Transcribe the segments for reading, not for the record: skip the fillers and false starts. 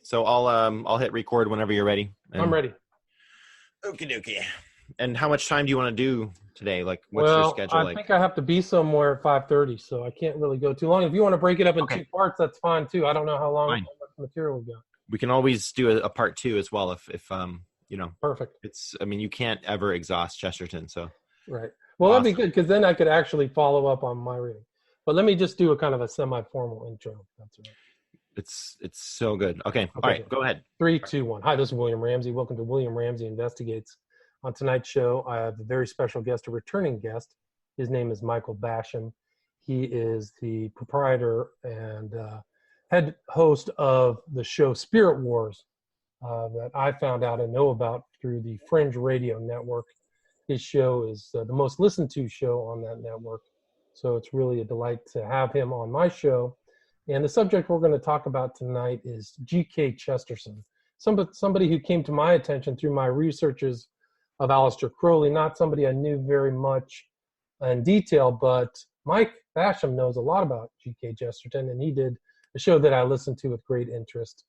So I'll hit record whenever you're ready. I'm ready. Okie dokie. And how much time do you want to do today? Like, what's your Well, schedule I like? think I have to be somewhere at 5:30, so I can't really go too long. If you want to break it up in Okay. two parts, that's fine too. I don't know how long Fine. how much material we got. We can always do a part two as well if you know. Perfect. I mean, you can't ever exhaust Chesterton, so. Right. Well, Awesome. that'd be good because then I could actually follow up on my reading. But let me just do a kind of a semi-formal intro. That's right. It's so good. Okay. All right, go ahead. 3, 2, 1. Hi, this is William Ramsey. Welcome to William Ramsey Investigates. On tonight's show, I have a very special guest, a returning guest. His name is Michael Basham. He is the proprietor and head host of the show Spirit Wars that I found out and know about through the Fringe Radio Network. His show is the most listened to show on that network. So it's really a delight to have him on my show. And the subject we're going to talk about tonight is G.K. Chesterton, somebody who came to my attention through my researches of Aleister Crowley, not somebody I knew very much in detail, but Mike Basham knows a lot about G.K. Chesterton, and he did a show that I listened to with great interest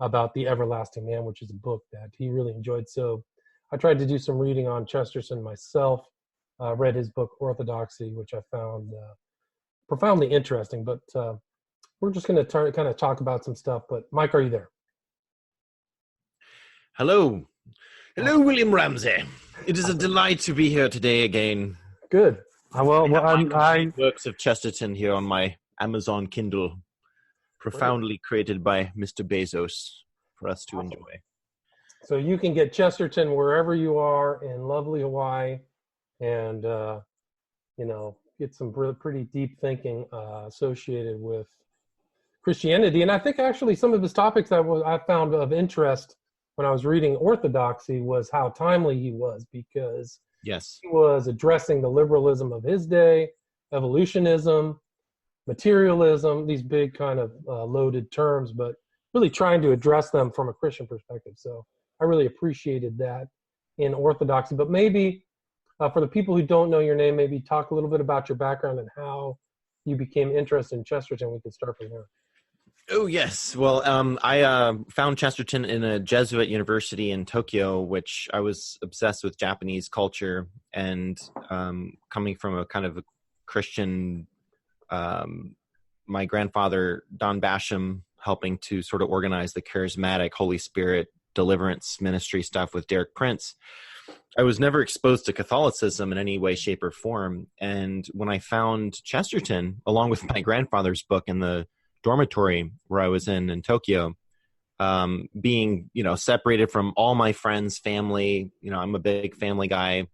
about The Everlasting Man, which is a book that he really enjoyed. So I tried to do some reading on Chesterton myself, read his book Orthodoxy, which I found profoundly interesting, but we're just going to kind of talk about some stuff. But Mike, are you there? Hello, William Ramsey. It is a delight to be here today again. Good. I works of Chesterton here on my Amazon Kindle, profoundly created by Mr. Bezos for us to enjoy. So you can get Chesterton wherever you are in lovely Hawaii, and get some pretty deep thinking associated with Christianity. And I think actually some of his topics I found of interest when I was reading Orthodoxy was how timely he was, because yes, he was addressing the liberalism of his day, evolutionism, materialism, these big kind of loaded terms, but really trying to address them from a Christian perspective. So I really appreciated that in Orthodoxy. But maybe for the people who don't know your name, maybe talk a little bit about your background and how you became interested in Chesterton. We could start from there. Oh, yes. Well, I found Chesterton in a Jesuit university in Tokyo, which I was obsessed with Japanese culture, and coming from a kind of a Christian, my grandfather, Don Basham, helping to sort of organize the charismatic Holy Spirit deliverance ministry stuff with Derek Prince. I was never exposed to Catholicism in any way, shape, or form. And when I found Chesterton, along with my grandfather's book in the dormitory where I was in Tokyo, being, separated from all my friends, family, I'm a big family guy,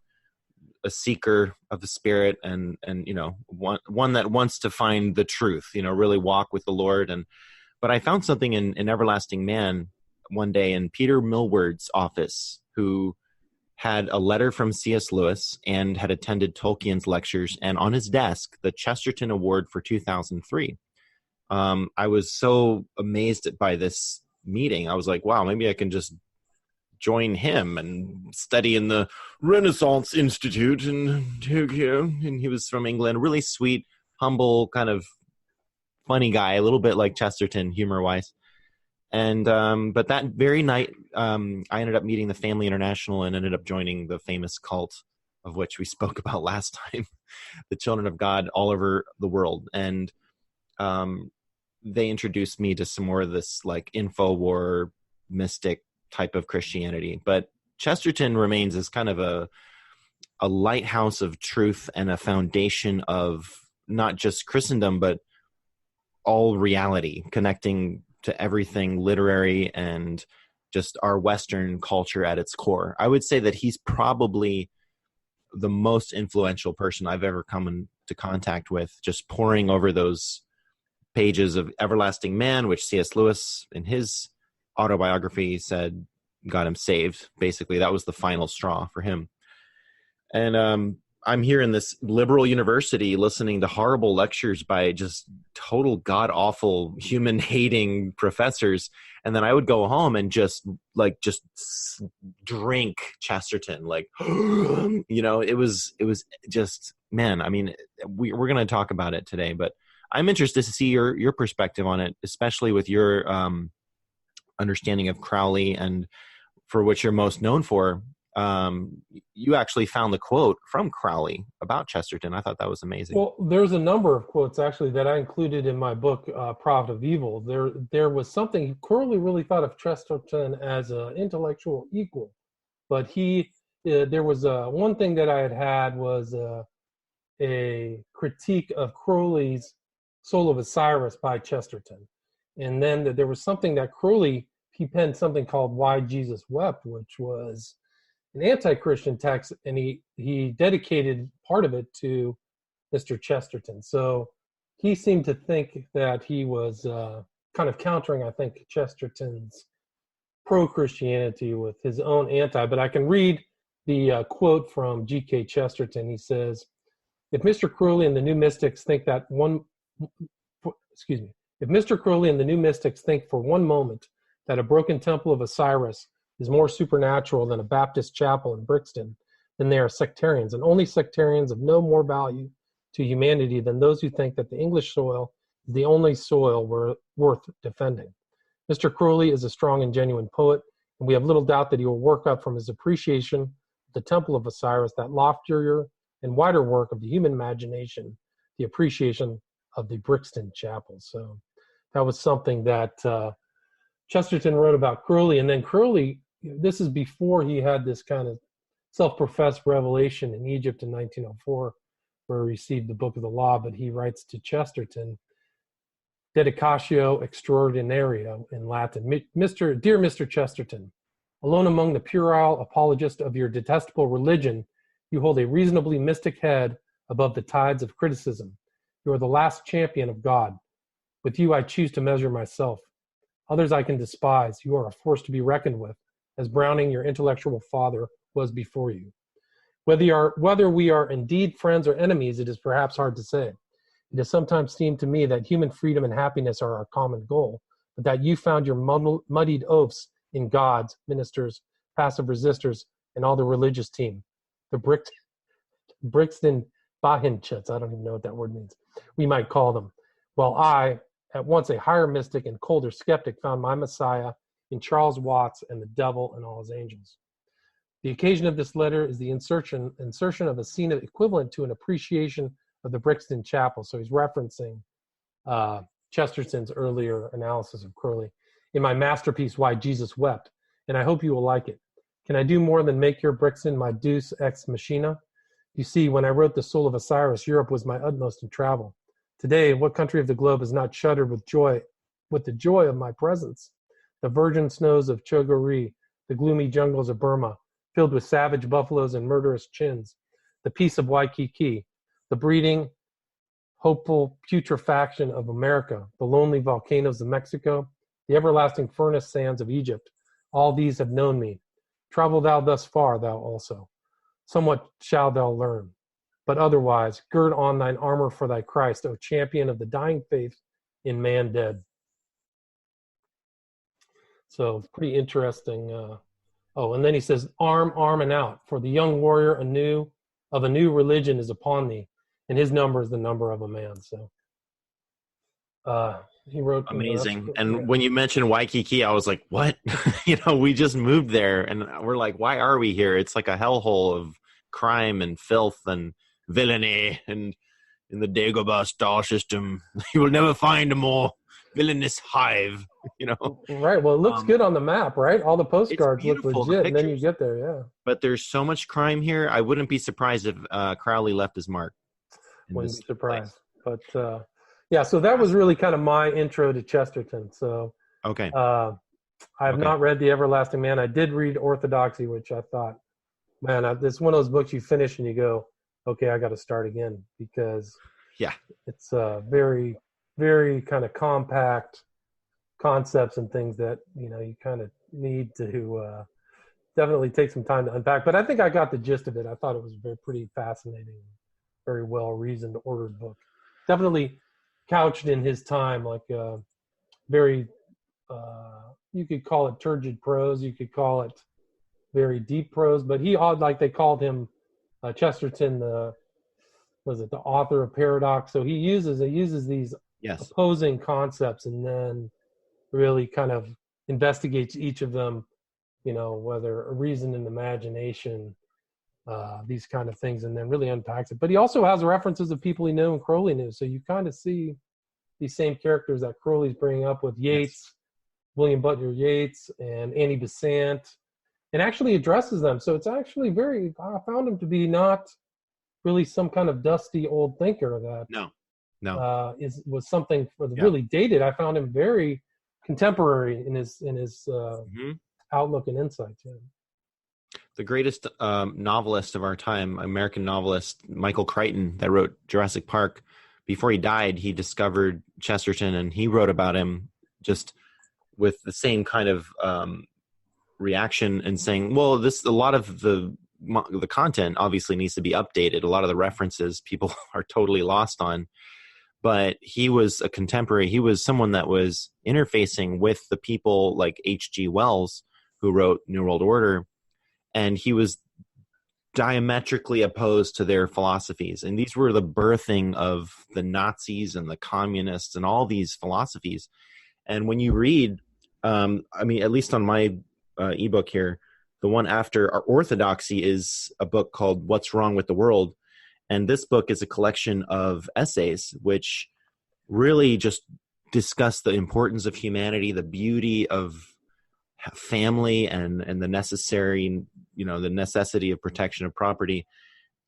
a seeker of the Spirit, and one that wants to find the truth, really walk with the Lord. But I found something in Everlasting Man one day in Peter Millward's office, who had a letter from C.S. Lewis and had attended Tolkien's lectures, and on his desk, the Chesterton Award for 2003. I was so amazed by this meeting. I was like, wow, maybe I can just join him and study in the Renaissance Institute in Tokyo. And he was from England, really sweet, humble, kind of funny guy, a little bit like Chesterton humor-wise. And but that very night, I ended up meeting the Family International and ended up joining the famous cult of which we spoke about last time, the Children of God all over the world. And they introduced me to some more of this like InfoWar mystic type of Christianity. But Chesterton remains as kind of a lighthouse of truth and a foundation of not just Christendom, but all reality, connecting to everything literary and just our Western culture at its core. I would say that he's probably the most influential person I've ever come into contact with, just poring over those pages of Everlasting Man, which C.S. Lewis in his autobiography said got him saved. Basically, that was the final straw for him. And I'm here in this liberal university listening to horrible lectures by just total god-awful, human-hating professors. And then I would go home and just drink Chesterton. It was just, man, I mean, we're going to talk about it today, but I'm interested to see your perspective on it, especially with your understanding of Crowley and for what you're most known for, you actually found the quote from Crowley about Chesterton. I thought that was amazing. Well, there's a number of quotes actually that I included in my book, Prophet of Evil. There was something, Crowley really thought of Chesterton as an intellectual equal, but there was one thing that I had was a critique of Crowley's Soul of Osiris by Chesterton. And then there was something that Crowley, he penned something called Why Jesus Wept, which was an anti-Christian text, and he dedicated part of it to Mr. Chesterton. So he seemed to think that he was kind of countering, I think, Chesterton's pro-Christianity with his own anti. But I can read the quote from G.K. Chesterton. He says, if Mr. Crowley and the New Mystics think for one moment that a broken temple of Osiris is more supernatural than a Baptist chapel in Brixton, then they are sectarians, and only sectarians of no more value to humanity than those who think that the English soil is the only soil worth defending. Mr. Crowley is a strong and genuine poet, and we have little doubt that he will work up from his appreciation of the Temple of Osiris that loftier and wider work of the human imagination, the appreciation of the Brixton Chapel. So that was something that Chesterton wrote about Crowley, and then Crowley, this is before he had this kind of self-professed revelation in Egypt in 1904, where he received the Book of the Law, but he writes to Chesterton, Dedicatio Extraordinario in Latin. Dear Mr. Chesterton, alone among the puerile apologists of your detestable religion, you hold a reasonably mystic head above the tides of criticism. You are the last champion of God. With you I choose to measure myself. Others I can despise. You are a force to be reckoned with, as Browning, your intellectual father, was before you. Whether we are indeed friends or enemies, it is perhaps hard to say. It has sometimes seemed to me that human freedom and happiness are our common goal, but that you found your muddied oaths in gods, ministers, passive resistors, and all the religious team. The Brixton Bahinchits, I don't even know what that word means, we might call them. While I, at once a higher mystic and colder skeptic, found my Messiah in Charles Watts and the devil and all his angels. The occasion of this letter is the insertion of a scene equivalent to an appreciation of the Brixton Chapel. So he's referencing Chesterton's earlier analysis of Crowley in my masterpiece, Why Jesus Wept, and I hope you will like it. Can I do more than make your Brixton my deus ex machina? You see, when I wrote The Soul of Osiris, Europe was my utmost in travel. Today, what country of the globe has not shuddered with the joy of my presence? The virgin snows of Chogori, the gloomy jungles of Burma, filled with savage buffaloes and murderous chins, the peace of Waikiki, the breeding, hopeful putrefaction of America, the lonely volcanoes of Mexico, the everlasting furnace sands of Egypt, all these have known me. Travel thou thus far, thou also. Somewhat shalt thou learn. But otherwise, gird on thine armor for thy Christ, O champion of the dying faith in man dead. So pretty interesting. And then he says, arm and out, for the young warrior of a new religion is upon thee, and his number is the number of a man. So he wrote amazing. And when you mentioned Waikiki, I was like, what? We just moved there, and we're like, why are we here? It's like a hellhole of crime and filth and villainy, and in the Dagobah star system, you will never find a more villainous hive, Right. Well, it looks good on the map, right? All the postcards look legit, and then you get there, yeah. But there's so much crime here. I wouldn't be surprised if Crowley left his mark. Wouldn't be surprised. Place. But yeah, so that was really kind of my intro to Chesterton. So okay, I have not read The Everlasting Man. I did read Orthodoxy, which I thought, man, it's one of those books you finish and you go, okay, I got to start again, because it's very, very kind of compact concepts and things that you kind of need to definitely take some time to unpack. But I think I got the gist of it. I thought it was a pretty fascinating, very well reasoned, ordered book. Definitely couched in his time, like very you could call it turgid prose, you could call it very deep prose, but they called him Chesterton, the author of paradox. So he uses these opposing concepts and then really kind of investigates each of them, whether a reason and imagination, these kind of things, and then really unpacks it. But he also has references of people he knew and Crowley knew. So you kind of see these same characters that Crowley's bringing up with Yeats, William Butler Yeats, and Annie Besant, and actually addresses them. So it's actually I found him to be not really some kind of dusty old thinker that was something really dated. I found him very contemporary in his outlook and insights. Yeah. The greatest novelist of our time, American novelist Michael Crichton, that wrote Jurassic Park, before he died, he discovered Chesterton, and he wrote about him just with the same kind of reaction and saying, well, a lot of the content obviously needs to be updated. A lot of the references people are totally lost on. But he was a contemporary. He was someone that was interfacing with the people like H.G. Wells, who wrote New World Order, and he was diametrically opposed to their philosophies. And these were the birthing of the Nazis and the communists and all these philosophies. And when you read, at least on my ebook here, the one after our Orthodoxy is a book called What's Wrong with the World. And this book is a collection of essays which really just discuss the importance of humanity, the beauty of family, and the necessity of protection of property.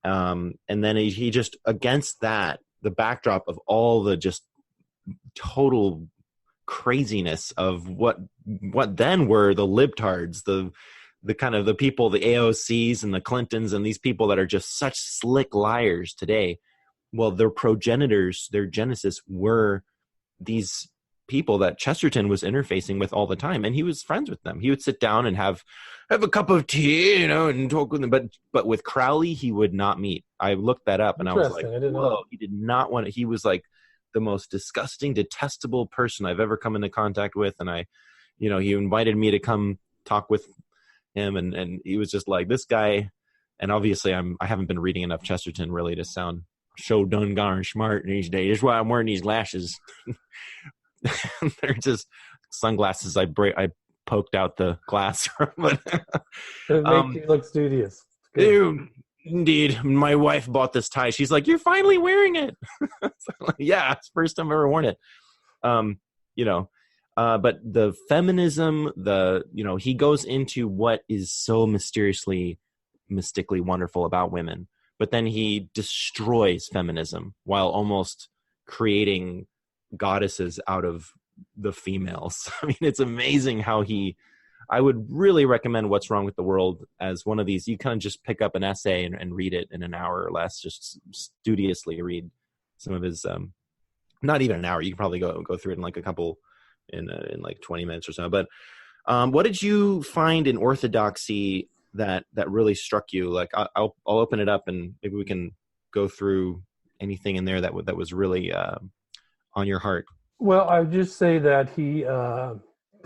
And then he just, against that, the backdrop of all the just total craziness of what then were the libtards, the kind of the people, the AOCs and the Clintons and these people that are just such slick liars today. Well, their progenitors, their genesis were these people that Chesterton was interfacing with all the time, and he was friends with them. He would sit down and have a cup of tea, and talk with them. But with Crowley, he would not meet. I looked that up, and I was like, whoa, he did not want to. He was like the most disgusting, detestable person I've ever come into contact with. And he invited me to come talk with him, and he was just like, this guy. And obviously I haven't been reading enough Chesterton really to sound so done darn smart these days. That's why I'm wearing these glasses. They're just sunglasses. I poked out the glass. But it makes you look studious. Indeed, my wife bought this tie. She's like, "You're finally wearing it." Like, yeah, it's the first time I've ever worn it. But the feminism, he goes into what is so mystically wonderful about women, but then he destroys feminism while almost creating goddesses out of the females. I mean, it's amazing how I would really recommend What's Wrong with the World as one of these. You kind of just pick up an essay and read it in an hour or less, just studiously read some of his, not even an hour. You can probably go through it in like a couple, in like 20 minutes or so. But what did you find in Orthodoxy that really struck you? Like I'll open it up and maybe we can go through anything in there that was really on your heart. Well, I would just say that he,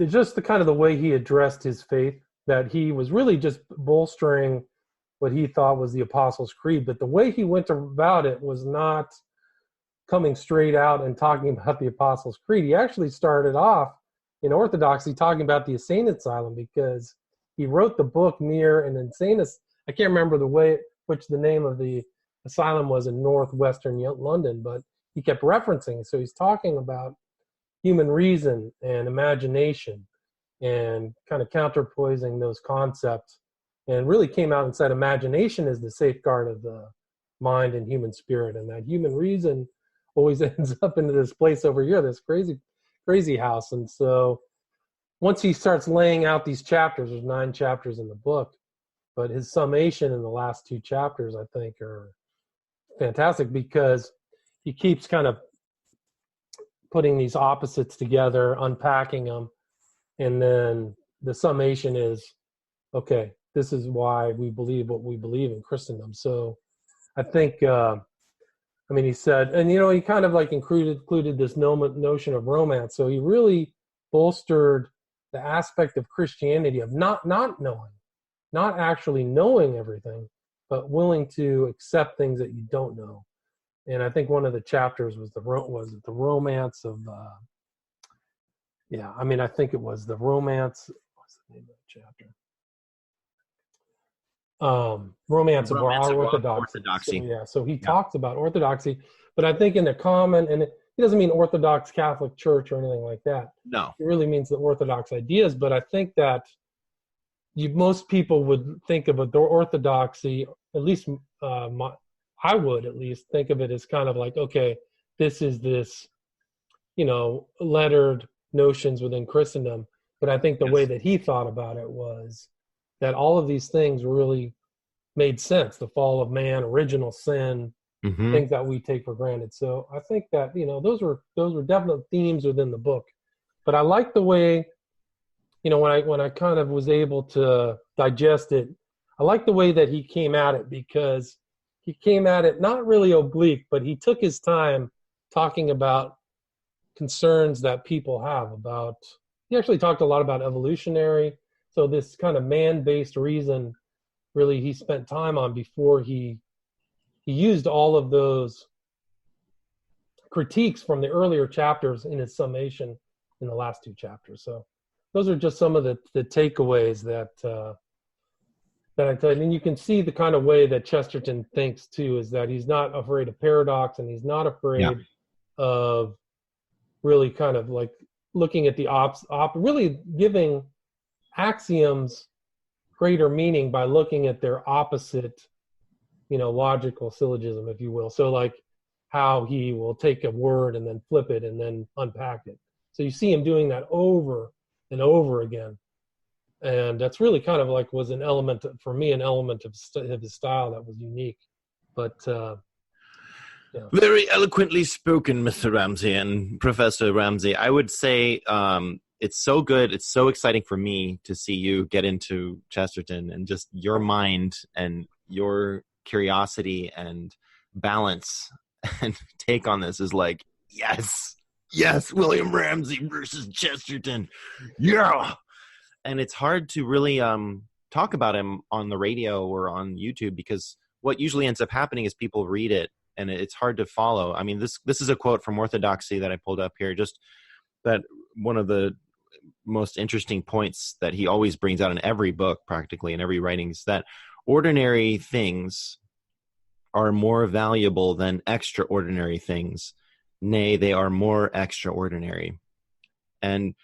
just the kind of the way he addressed his faith, that he was really just bolstering what he thought was the Apostles' Creed. But the way he went about it was not coming straight out and talking about the Apostles' Creed. He actually started off in Orthodoxy talking about the insane asylum, because he wrote the book near an insane. I can't remember which the name of the asylum was in northwestern London, but he kept referencing. So he's talking about human reason and imagination and kind of counterposing those concepts, and really came out and said imagination is the safeguard of the mind and human spirit, and that human reason always ends up into this place over here, this crazy house. And so once he starts laying out these chapters, there's 9 chapters in the book, but his summation in the last 2 chapters I think are fantastic, because he keeps kind of putting these opposites together, unpacking them, and then the summation is, okay, this is why we believe what we believe in Christendom. So I think, he said, and he kind of like included this notion of romance. So he really bolstered the aspect of Christianity of not knowing, not actually knowing everything, but willing to accept things that you don't know. And I think one of the chapters was the romance of Yeah, I mean, I think it was the romance. What's the name of the chapter? Romance of our orthodoxy. So Orthodoxy. yeah, so he Yeah. talks about orthodoxy, but I think in the common, and he doesn't mean Orthodox Catholic Church or anything like that. No. It really means the Orthodox ideas. But I think that most people would think of the orthodoxy, at least I would at least think of it as kind of like, okay, this is this, lettered notions within Christendom. But I think the way that he thought about it was that all of these things really made sense. The fall of man, original sin, things that we take for granted. So I think that, those were definite themes within the book. But I like the way, when I kind of was able to digest it, I like the way that he came at it, because he came at it not really oblique, but he took his time talking about concerns that people have about, he actually talked a lot about evolutionary. So this kind of man-based reason, really, he spent time on before he used all of those critiques from the earlier chapters in his summation in the last two chapters. So those are just some of the takeaways that I tell you. And you can see the kind of way that Chesterton thinks too, is that he's not afraid of paradox, and he's not afraid of really kind of like looking at the really giving axioms greater meaning by looking at their opposite, logical syllogism, if you will. So like how he will take a word and then flip it and then unpack it. So you see him doing that over and over again. And that's really kind of like was an element, for me, an element of his style that was unique. But yeah. Very eloquently spoken, Mr. Ramsey and Professor Ramsey. I would say it's so good. It's so exciting for me to see you get into Chesterton, and just your mind and your curiosity and balance and take on this is like, yes, William Ramsey versus Chesterton. Yeah. And it's hard to really talk about him on the radio or on YouTube, because what usually ends up happening is people read it and it's hard to follow. I mean, this is a quote from Orthodoxy that I pulled up here, just that one of the most interesting points that he always brings out in every book, practically in every writing, is that ordinary things are more valuable than extraordinary things. Nay, they are more extraordinary. And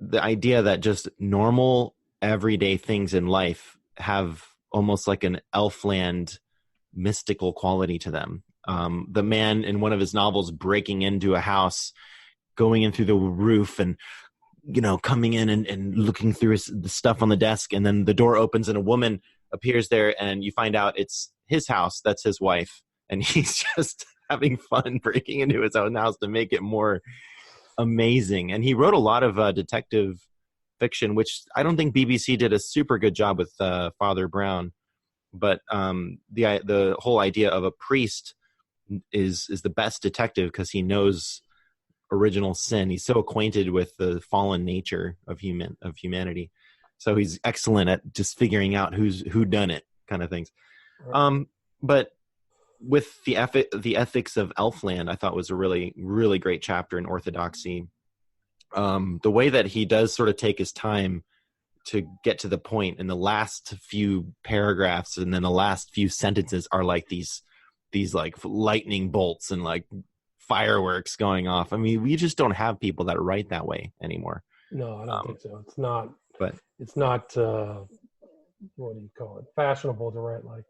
the idea that just normal everyday things in life have almost like an elfland mystical quality to them. The man in one of his novels breaking into a house, going in through the roof and, coming in and looking through the stuff on the desk, and then the door opens and a woman appears there, and you find out it's his house, that's his wife, and he's just having fun breaking into his own house to make it more amazing. And he wrote a lot of detective fiction, which I don't think BBC did a super good job with Father Brown, but the whole idea of a priest is the best detective because he knows original sin. He's so acquainted with the fallen nature of humanity, so he's excellent at just figuring out who done it, kind of things. But with the ethics of Elfland, I thought was a really, really great chapter in Orthodoxy. The way that he does sort of take his time to get to the point, in the last few paragraphs and then the last few sentences are like these like lightning bolts and like fireworks going off. I mean, we just don't have people that write that way anymore. No, I don't think so. It's not. But it's not. What do you call it? Fashionable to write like.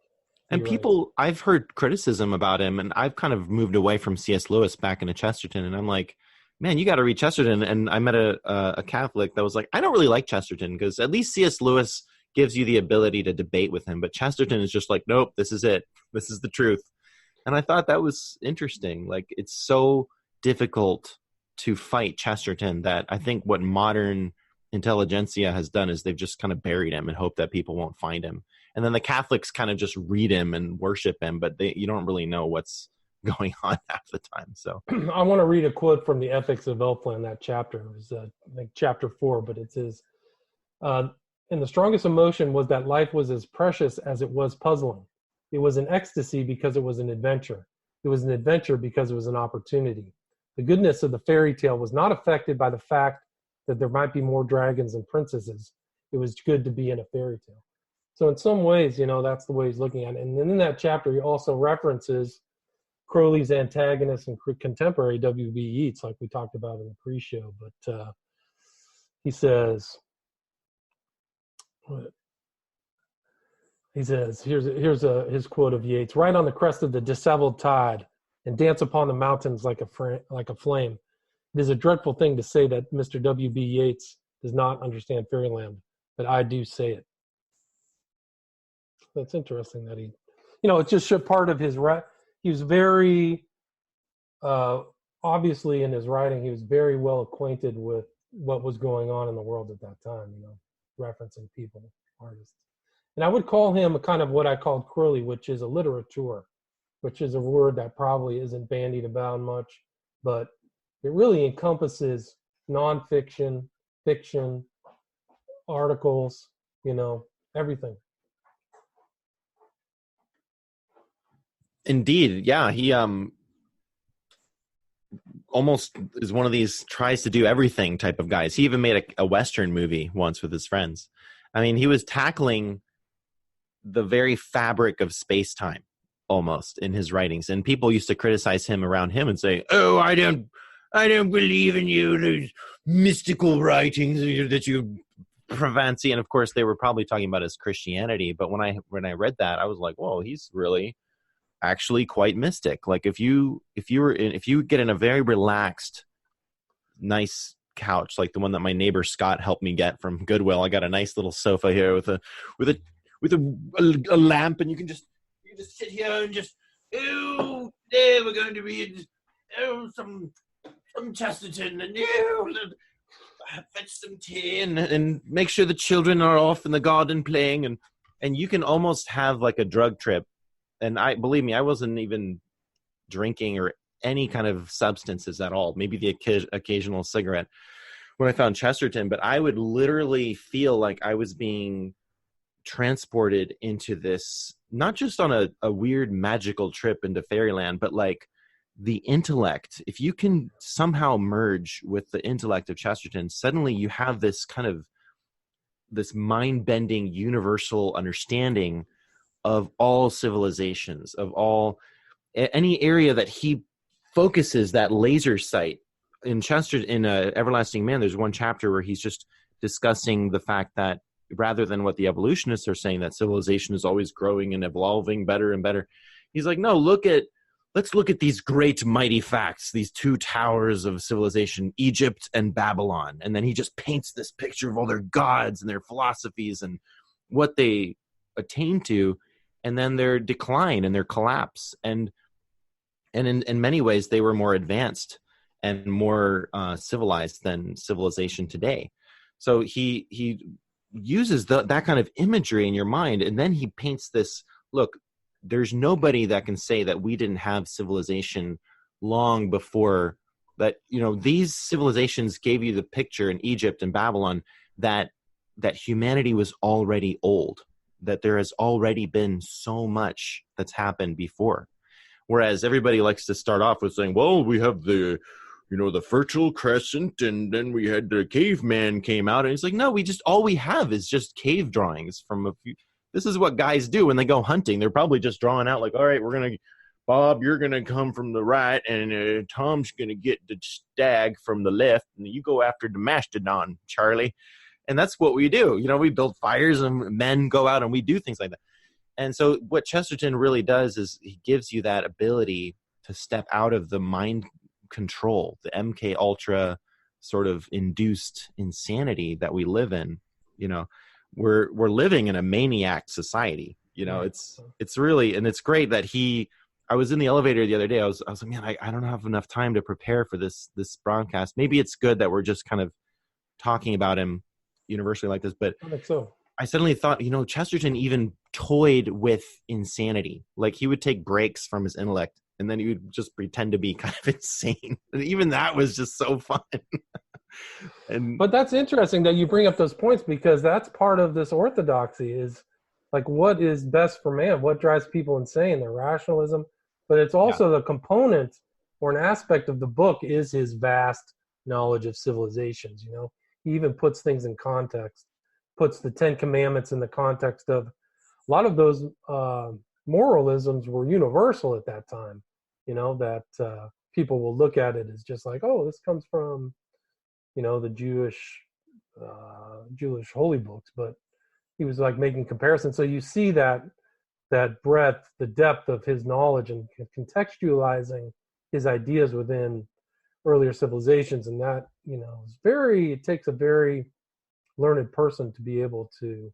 And people, I've heard criticism about him, and I've kind of moved away from C.S. Lewis back into Chesterton, and I'm like, man, you got to read Chesterton. And I met a Catholic that was like, I don't really like Chesterton because at least C.S. Lewis gives you the ability to debate with him, but Chesterton is just like, nope, this is it. This is the truth. And I thought that was interesting. Like, it's so difficult to fight Chesterton that I think what modern intelligentsia has done is they've just kind of buried him and hope that people won't find him. And then the Catholics kind of just read him and worship him, but you don't really know what's going on half the time. So I want to read a quote from the Ethics of Elfland, that chapter. It was I think chapter 4, but it says, and the strongest emotion was that life was as precious as it was puzzling. It was an ecstasy because it was an adventure. It was an adventure because it was an opportunity. The goodness of the fairy tale was not affected by the fact that there might be more dragons and princesses. It was good to be in a fairy tale. So in some ways, that's the way he's looking at it. And then in that chapter, he also references Crowley's antagonist and contemporary W.B. Yeats, like we talked about in the pre-show. But he says, here's his quote of Yeats: "Ride on the crest of the disheveled tide and dance upon the mountains like a flame. It is a dreadful thing to say that Mr. W.B. Yeats does not understand fairyland, but I do say it." That's interesting that he, it's just part of his, he was very, obviously in his writing, he was very well acquainted with what was going on in the world at that time, referencing people, artists. And I would call him a kind of what I called Crowley, which is a literateur, which is a word that probably isn't bandied about much, but it really encompasses nonfiction, fiction, articles, everything. Indeed. Yeah. He almost is one of these tries to do everything type of guys. He even made a Western movie once with his friends. I mean, he was tackling the very fabric of space-time almost in his writings. And people used to criticize him around him and say, "Oh, I don't believe in you, those mystical writings that you fancy." And of course they were probably talking about his Christianity. But when I read that, I was like, whoa, he's really actually quite mystic. Like if you get in a very relaxed, nice couch, like the one that my neighbor Scott helped me get from Goodwill. I got a nice little sofa here with a lamp, and you can just sit here and just, oh, there we're going to read some Chesterton, and fetch some tea and make sure the children are off in the garden playing, and you can almost have like a drug trip. And believe me, I wasn't even drinking or any kind of substances at all, maybe the occasional cigarette when I found Chesterton, but I would literally feel like I was being transported into this, not just on a weird magical trip into fairyland, but like the intellect. If you can somehow merge with the intellect of Chesterton, suddenly you have this kind of this mind-bending universal understanding of all civilizations, of any area that he focuses that laser sight. In Chesterton, in Everlasting Man, there's one chapter where he's just discussing the fact that rather than what the evolutionists are saying, that civilization is always growing and evolving better and better, he's like, no, let's look at these great mighty facts, these two towers of civilization, Egypt and Babylon. And then he just paints this picture of all their gods and their philosophies and what they attain to, and then their decline and their collapse. And in many ways, they were more advanced and more civilized than civilization today. So he uses that kind of imagery in your mind, and then he paints this, look, there's nobody that can say that we didn't have civilization long before that. These civilizations gave you the picture in Egypt and Babylon that humanity was already old, that there has already been so much that's happened before. Whereas everybody likes to start off with saying, well, we have the Fertile Crescent, and then we had the caveman came out, and it's like, no, all we have is just cave drawings from a few. This is what guys do when they go hunting. They're probably just drawing out like, all right, Bob, you're going to come from the right, and Tom's going to get the stag from the left, and you go after the mastodon, Charlie. And that's what we do. We build fires, and men go out and we do things like that. And so what Chesterton really does is he gives you that ability to step out of the mind control, the MK Ultra sort of induced insanity that we live in. We're living in a maniac society. It's really, and it's great that I was in the elevator the other day. I was like, man, I don't have enough time to prepare for this broadcast. Maybe it's good that we're just kind of talking about him universally like this, but I think so. I suddenly thought, Chesterton even toyed with insanity. Like he would take breaks from his intellect, and then he would just pretend to be kind of insane. And even that was just so fun. But that's interesting that you bring up those points, because that's part of this orthodoxy is like, what is best for man? What drives people insane? Their rationalism. But it's also the component or an aspect of the book is his vast knowledge of civilizations. he even puts things in context, puts the Ten Commandments in the context of a lot of those moralisms were universal at that time, that people will look at it as just like, oh, this comes from, the Jewish holy books, but he was like making comparisons. So you see that breadth, the depth of his knowledge and contextualizing his ideas within earlier civilizations. And that, it takes a very learned person to be able to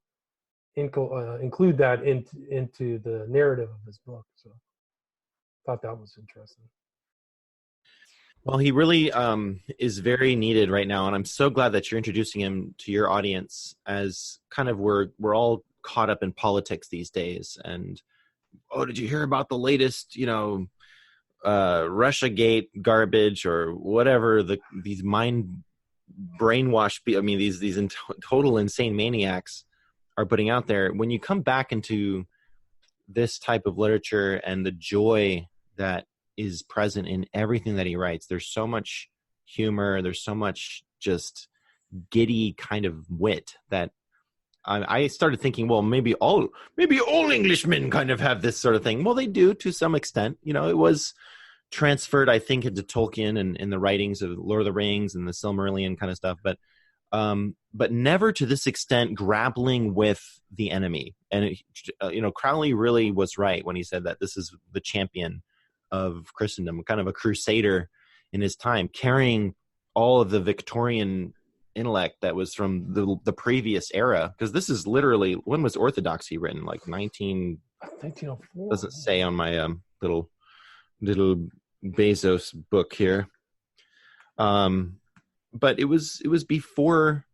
include that into the narrative of his book. So I thought that was interesting. Well, he really is very needed right now, and I'm so glad that you're introducing him to your audience, as kind of we're all caught up in politics these days. And did you hear about the latest, Russiagate garbage or whatever? These brainwashed, these total insane maniacs are putting out there. When you come back into this type of literature and the joy that is present in everything that he writes, there's so much humor, there's so much just giddy kind of wit that I started thinking, well, maybe all Englishmen kind of have this sort of thing. Well, they do to some extent. It was transferred, I think, into Tolkien and in the writings of Lord of the Rings and the Silmarillion kind of stuff, but never to this extent grappling with the enemy. And Crowley really was right when he said that this is the champion of Christendom, kind of a crusader in his time, carrying all of the Victorian intellect that was from the previous era. Because this is literally, when was Orthodoxy written? Like 1904. Doesn't say on my little Bezos book here. But it was before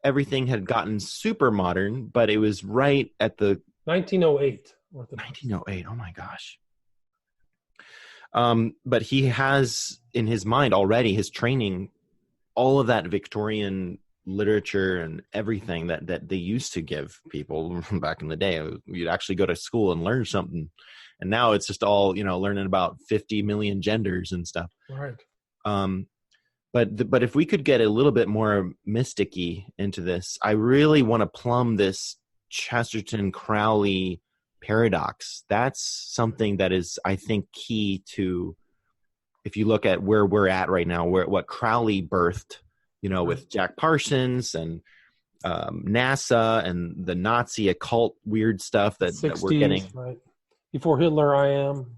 everything had gotten super modern, but it was right at the 1908. 1908. Oh my gosh. But he has in his mind already, his training, all of that Victorian literature and everything that they used to give people back in the day. You'd actually go to school and learn something. And now it's just all, learning about 50 million genders and stuff. Right. But if we could get a little bit more mysticky into this, I really want to plumb this Chesterton Crowley paradox. That's something that is, I think, key to, if you look at where we're at right now, what Crowley birthed, with Jack Parsons and NASA and the Nazi occult weird stuff that we're getting. Right. Before Hitler, I am.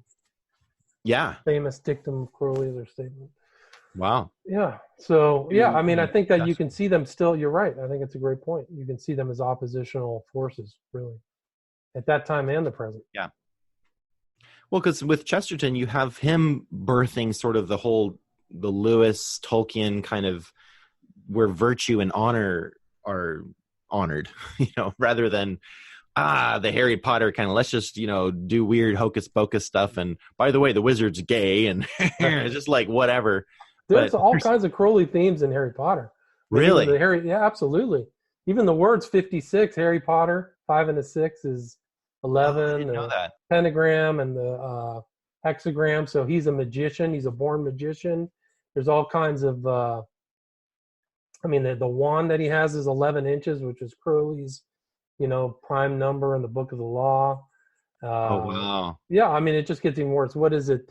Yeah. Famous dictum of Crowley, their statement. Wow. Yeah. So, I think that you can see them still, you're right. I think it's a great point. You can see them as oppositional forces, really, at that time and the present. Yeah. Well, because with Chesterton, you have him birthing sort of the Lewis Tolkien kind of where virtue and honor are honored, rather than the Harry Potter kind of, let's just, do weird hocus pocus stuff. And by the way, the wizard's gay and it's just like whatever. There's all kinds of Crowley themes in Harry Potter. Really? Yeah, absolutely. Even the words 56, Harry Potter, 5 and a 6 is 11. I didn't know that. Pentagram and the hexagram. So he's a magician. He's a born magician. There's all kinds of, the wand that he has is 11 inches, which is Crowley's, prime number in the Book of the Law. Oh, wow. Yeah, it just gets even worse. What is it?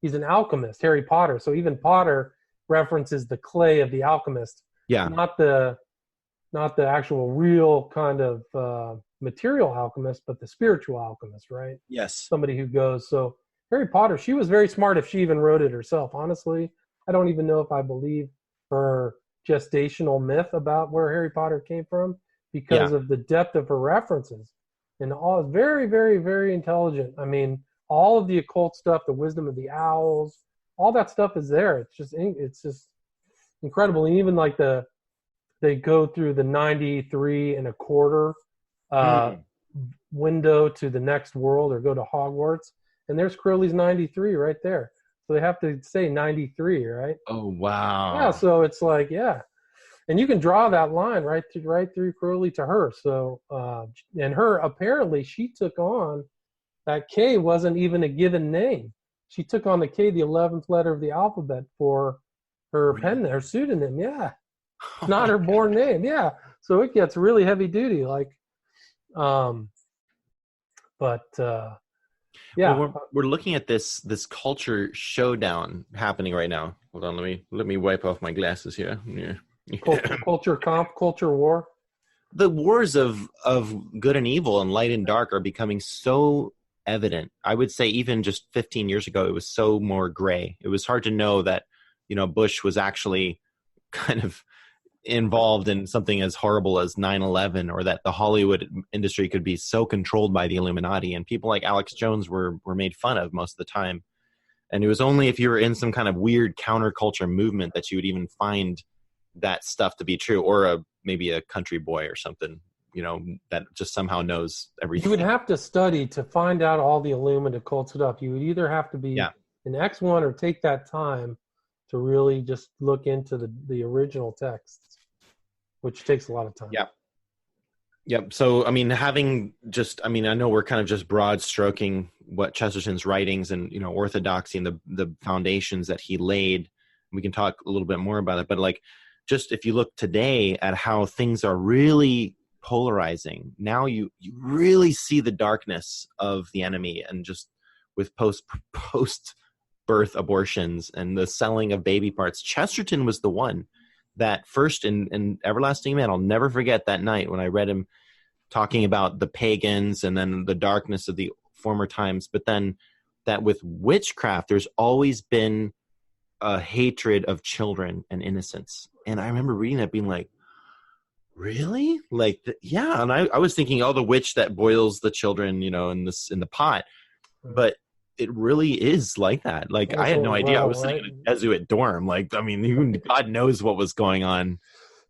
He's an alchemist, Harry Potter. So even Potter references the clay of the alchemist. Yeah. Not the actual real kind of material alchemist, but the spiritual alchemist, right? Yes. Somebody who goes. So Harry Potter, she was very smart if she even wrote it herself. Honestly, I don't even know if I believe her gestational myth about where Harry Potter came from because of the depth of her references. And all very, very, very intelligent. All of the occult stuff, the wisdom of the owls, all that stuff is there. It's just incredible. And even like they go through the 93 and a quarter window to the next world or go to Hogwarts. And there's Crowley's 93 right there. So they have to say 93, right? Oh, wow. Yeah, so it's like, yeah. And you can draw that line right through Crowley to her. So, and her, apparently she took on, that K wasn't even a given name. She took on the K, the 11th letter of the alphabet, for her pen, her pseudonym. Yeah. It's not her born name. Yeah. So it gets really heavy duty. Like, yeah. Well, we're looking at this culture showdown happening right now. Hold on, let me wipe off my glasses here. Yeah. Culture war. The wars of good and evil and light and dark are becoming so evident. I would say even just 15 years ago, it was so more gray. It was hard to know that, Bush was actually kind of involved in something as horrible as 9/11, or that the Hollywood industry could be so controlled by the Illuminati, and people like Alex Jones were made fun of most of the time. And it was only if you were in some kind of weird counterculture movement that you would even find that stuff to be true, or maybe a country boy or something, that just somehow knows everything. You would have to study to find out all the Illuminati cult stuff. You would either have to be an X1 or take that time to really just look into the original texts, which takes a lot of time. Yeah. Yep. So, I mean, I know we're kind of just broad stroking what Chesterton's writings and, orthodoxy and the foundations that he laid. We can talk a little bit more about it, but like, just if you look today at how things are really polarizing, now you really see the darkness of the enemy, and just with post birth abortions and the selling of baby parts. Chesterton was the one that first in Everlasting Man. I'll never forget that night when I read him talking about the pagans and then the darkness of the former times, but then that with witchcraft, there's always been a hatred of children and innocence. And I remember reading that being like, really? Like, yeah. And I was thinking, the witch that boils the children, in the pot. But it really is like that. Like, I had no idea. I was sitting in a Jesuit dorm. Like, I mean, even God knows what was going on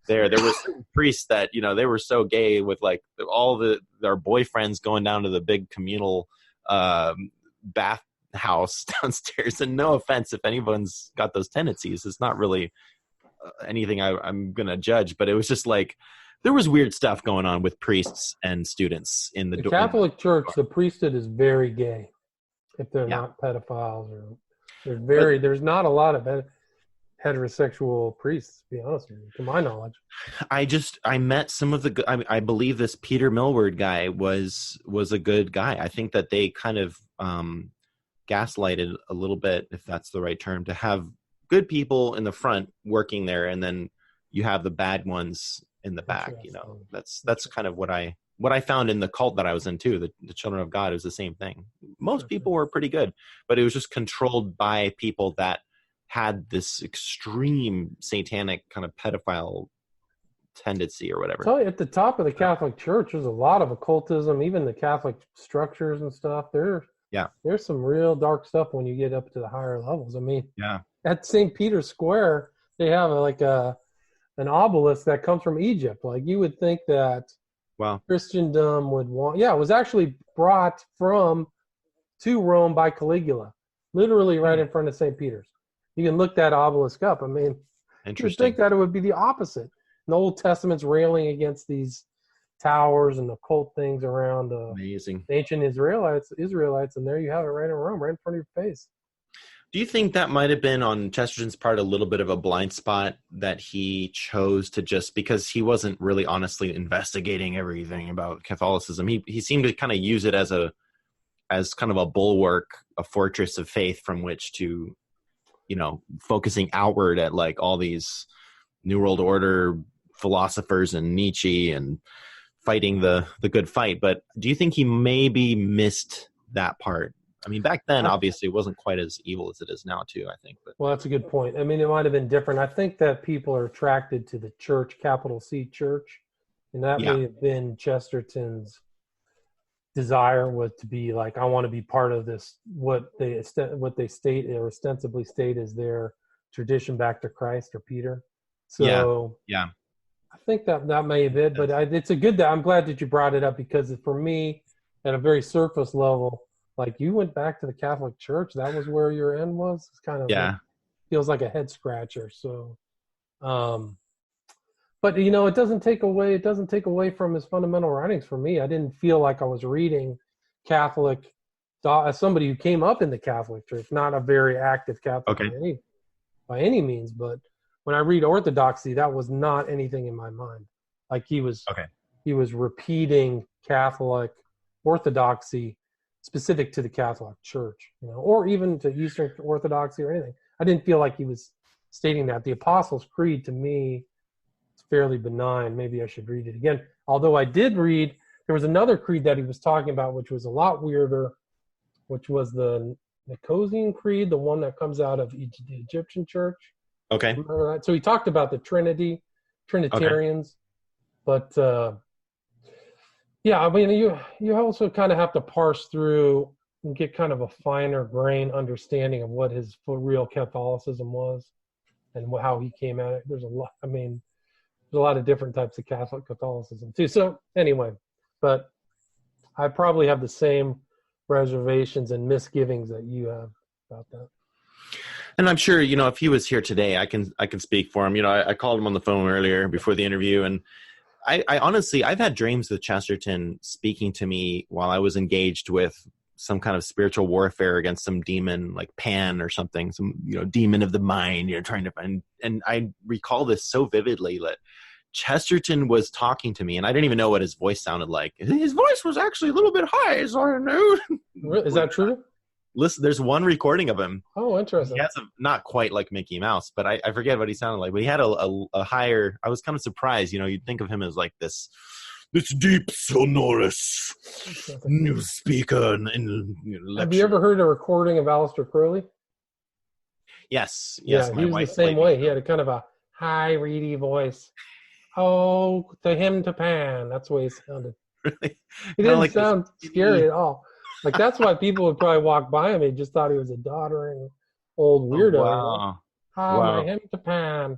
there. There was priests that, they were so gay with like all their boyfriends going down to the big communal bath house downstairs. And no offense if anyone's got those tendencies, it's not really anything I'm gonna judge, but it was just like there was weird stuff going on with priests and students in the Catholic Church. The priesthood is very gay if they're not pedophiles, or there's not a lot of heterosexual priests, to be honest with you, to my knowledge. I met some of I believe this Peter Millward guy was a good guy. I think that they kind of gaslighted a little bit, if that's the right term, to have good people in the front working there, and then you have the bad ones in the back. That's kind of what I found in the cult that I was in too. The Children of God is the same thing. Most people were pretty good, but it was just controlled by people that had this extreme satanic kind of pedophile tendency or whatever. So at the top of the Catholic Church, there's a lot of occultism, even the Catholic structures and stuff. There's some real dark stuff when you get up to the higher levels. I mean, at St. Peter's Square, they have an obelisk that comes from Egypt. Like, you would think that Christendom would want. Yeah, it was actually brought to Rome by Caligula, literally right in front of St. Peter's. You can look that obelisk up. I mean, you'd think that it would be the opposite. And the Old Testament's railing against these towers and occult things around amazing ancient Israelites, and there you have it right in Rome, right in front of your face. Do you think that might have been on Chesterton's part a little bit of a blind spot, that he chose to just, because he wasn't really honestly investigating everything about Catholicism, he seemed to kind of use it as kind of a bulwark, a fortress of faith from which to, focusing outward at like all these New World Order philosophers and Nietzsche and fighting the good fight. But do you think he maybe missed that part? I mean, back then, obviously, it wasn't quite as evil as it is now, too, I think. But. Well, that's a good point. I mean, it might have been different. I think that people are attracted to the church, capital C church, and that may have been Chesterton's desire, was to be like, I want to be part of this, what they state or ostensibly state as their tradition back to Christ or Peter. So yeah. I think that may have been, but I'm glad that you brought it up, because for me, at a very surface level, like, you went back to the Catholic Church, that was where your end was. It's kind of feels like a head scratcher. So, but it doesn't take away from his fundamental writings. For me, I didn't feel like I was reading Catholic as somebody who came up in the Catholic Church, not a very active Catholic by any means, but when I read Orthodoxy, that was not anything in my mind. Like he was repeating Catholic Orthodoxy specific to the Catholic Church, or even to Eastern Orthodoxy or anything. I didn't feel like he was stating that. The Apostles' Creed, to me, is fairly benign. Maybe I should read it again. Although I did read, there was another creed that he was talking about, which was a lot weirder, which was the Nicosian Creed, the one that comes out of the Egyptian Church. Okay. Remember that? So he talked about the Trinity, Trinitarians, but yeah, I mean, you also kind of have to parse through and get kind of a finer grain understanding of what his real Catholicism was and how he came at it. There's a lot. I mean, there's a lot of different types of Catholicism too. So anyway, but I probably have the same reservations and misgivings that you have about that. And I'm sure, if he was here today, I can speak for him. I called him on the phone earlier before the interview, and I honestly, I've had dreams with Chesterton speaking to me while I was engaged with some kind of spiritual warfare against some demon like Pan or something, some, demon of the mind, trying to find. And I recall this so vividly that Chesterton was talking to me, and I didn't even know what his voice sounded like. His voice was actually a little bit high, so I knew. Is that true? Listen, there's one recording of him. Oh, interesting. He has not quite like Mickey Mouse, but I forget what he sounded like. But he had a higher. I was kind of surprised. You'd think of him as like this deep sonorous news speaker. And have you ever heard a recording of Aleister Crowley? Yes. Yeah, he was the same way. He had a kind of a high, reedy voice. Oh, to him to Pan. That's the way he sounded. Really? He didn't sound scary at all. Like, that's why people would probably walk by him. They just thought he was a doddering old weirdo. Oh, wow. My him to Pan.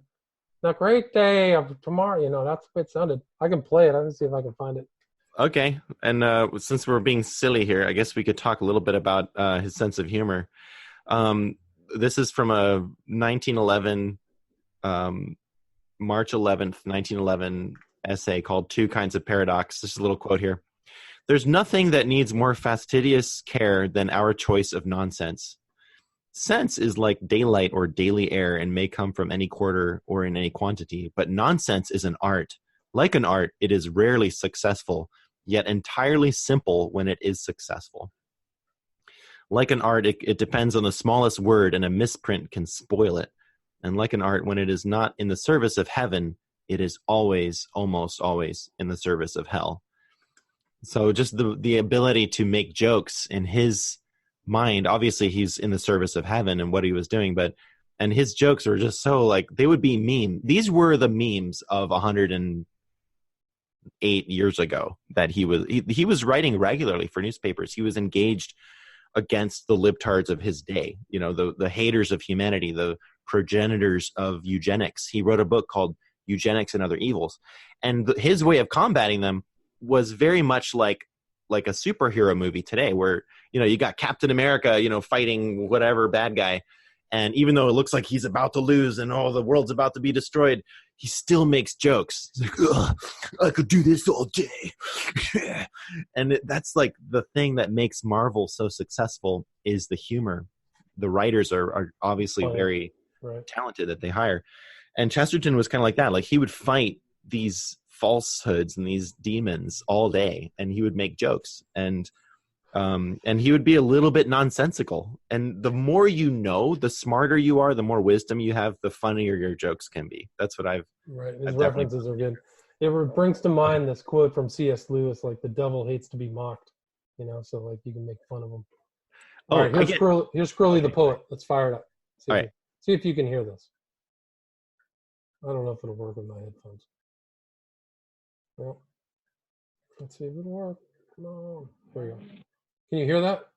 The great day of tomorrow. That's the way it sounded. I can play it. I'm going to see if I can find it. Okay. And since we're being silly here, I guess we could talk a little bit about his sense of humor. This is from a 1911, March 11th, 1911 essay called Two Kinds of Paradox. Just a little quote here. There's nothing that needs more fastidious care than our choice of nonsense. Sense is like daylight or daily air and may come from any quarter or in any quantity, but nonsense is an art. Like an art, it is rarely successful, yet entirely simple when it is successful. Like an art, it depends on the smallest word, and a misprint can spoil it. And like an art, when it is not in the service of heaven, it is always, almost always, in the service of hell. So just the ability to make jokes in his mind, obviously he's in the service of heaven and what he was doing, and his jokes were just so like, they would be meme. These were the memes of 108 years ago that he was writing regularly for newspapers. He was engaged against the libtards of his day, the haters of humanity, the progenitors of eugenics. He wrote a book called Eugenics and Other Evils. And his way of combating them was very much like a superhero movie today, where you got Captain America fighting whatever bad guy, and even though it looks like he's about to lose and the world's about to be destroyed, he still makes jokes. He's like, I could do this all day. And that's like the thing that makes Marvel so successful is the humor. The writers are obviously very talented that they hire, and Chesterton was kind of like that. Like, he would fight these falsehoods and these demons all day, and he would make jokes, and he would be a little bit nonsensical. And the more the smarter you are, the more wisdom you have, the funnier your jokes can be. That's what I've His references are good. It brings to mind this quote from C.S. Lewis, like, the devil hates to be mocked, so like you can make fun of him. All right, here's Crowley the poet. Let's fire it up. See if you can hear this. I don't know if it'll work with my headphones. Well, let's see if it'll work. Come on. There we go. Can you hear that?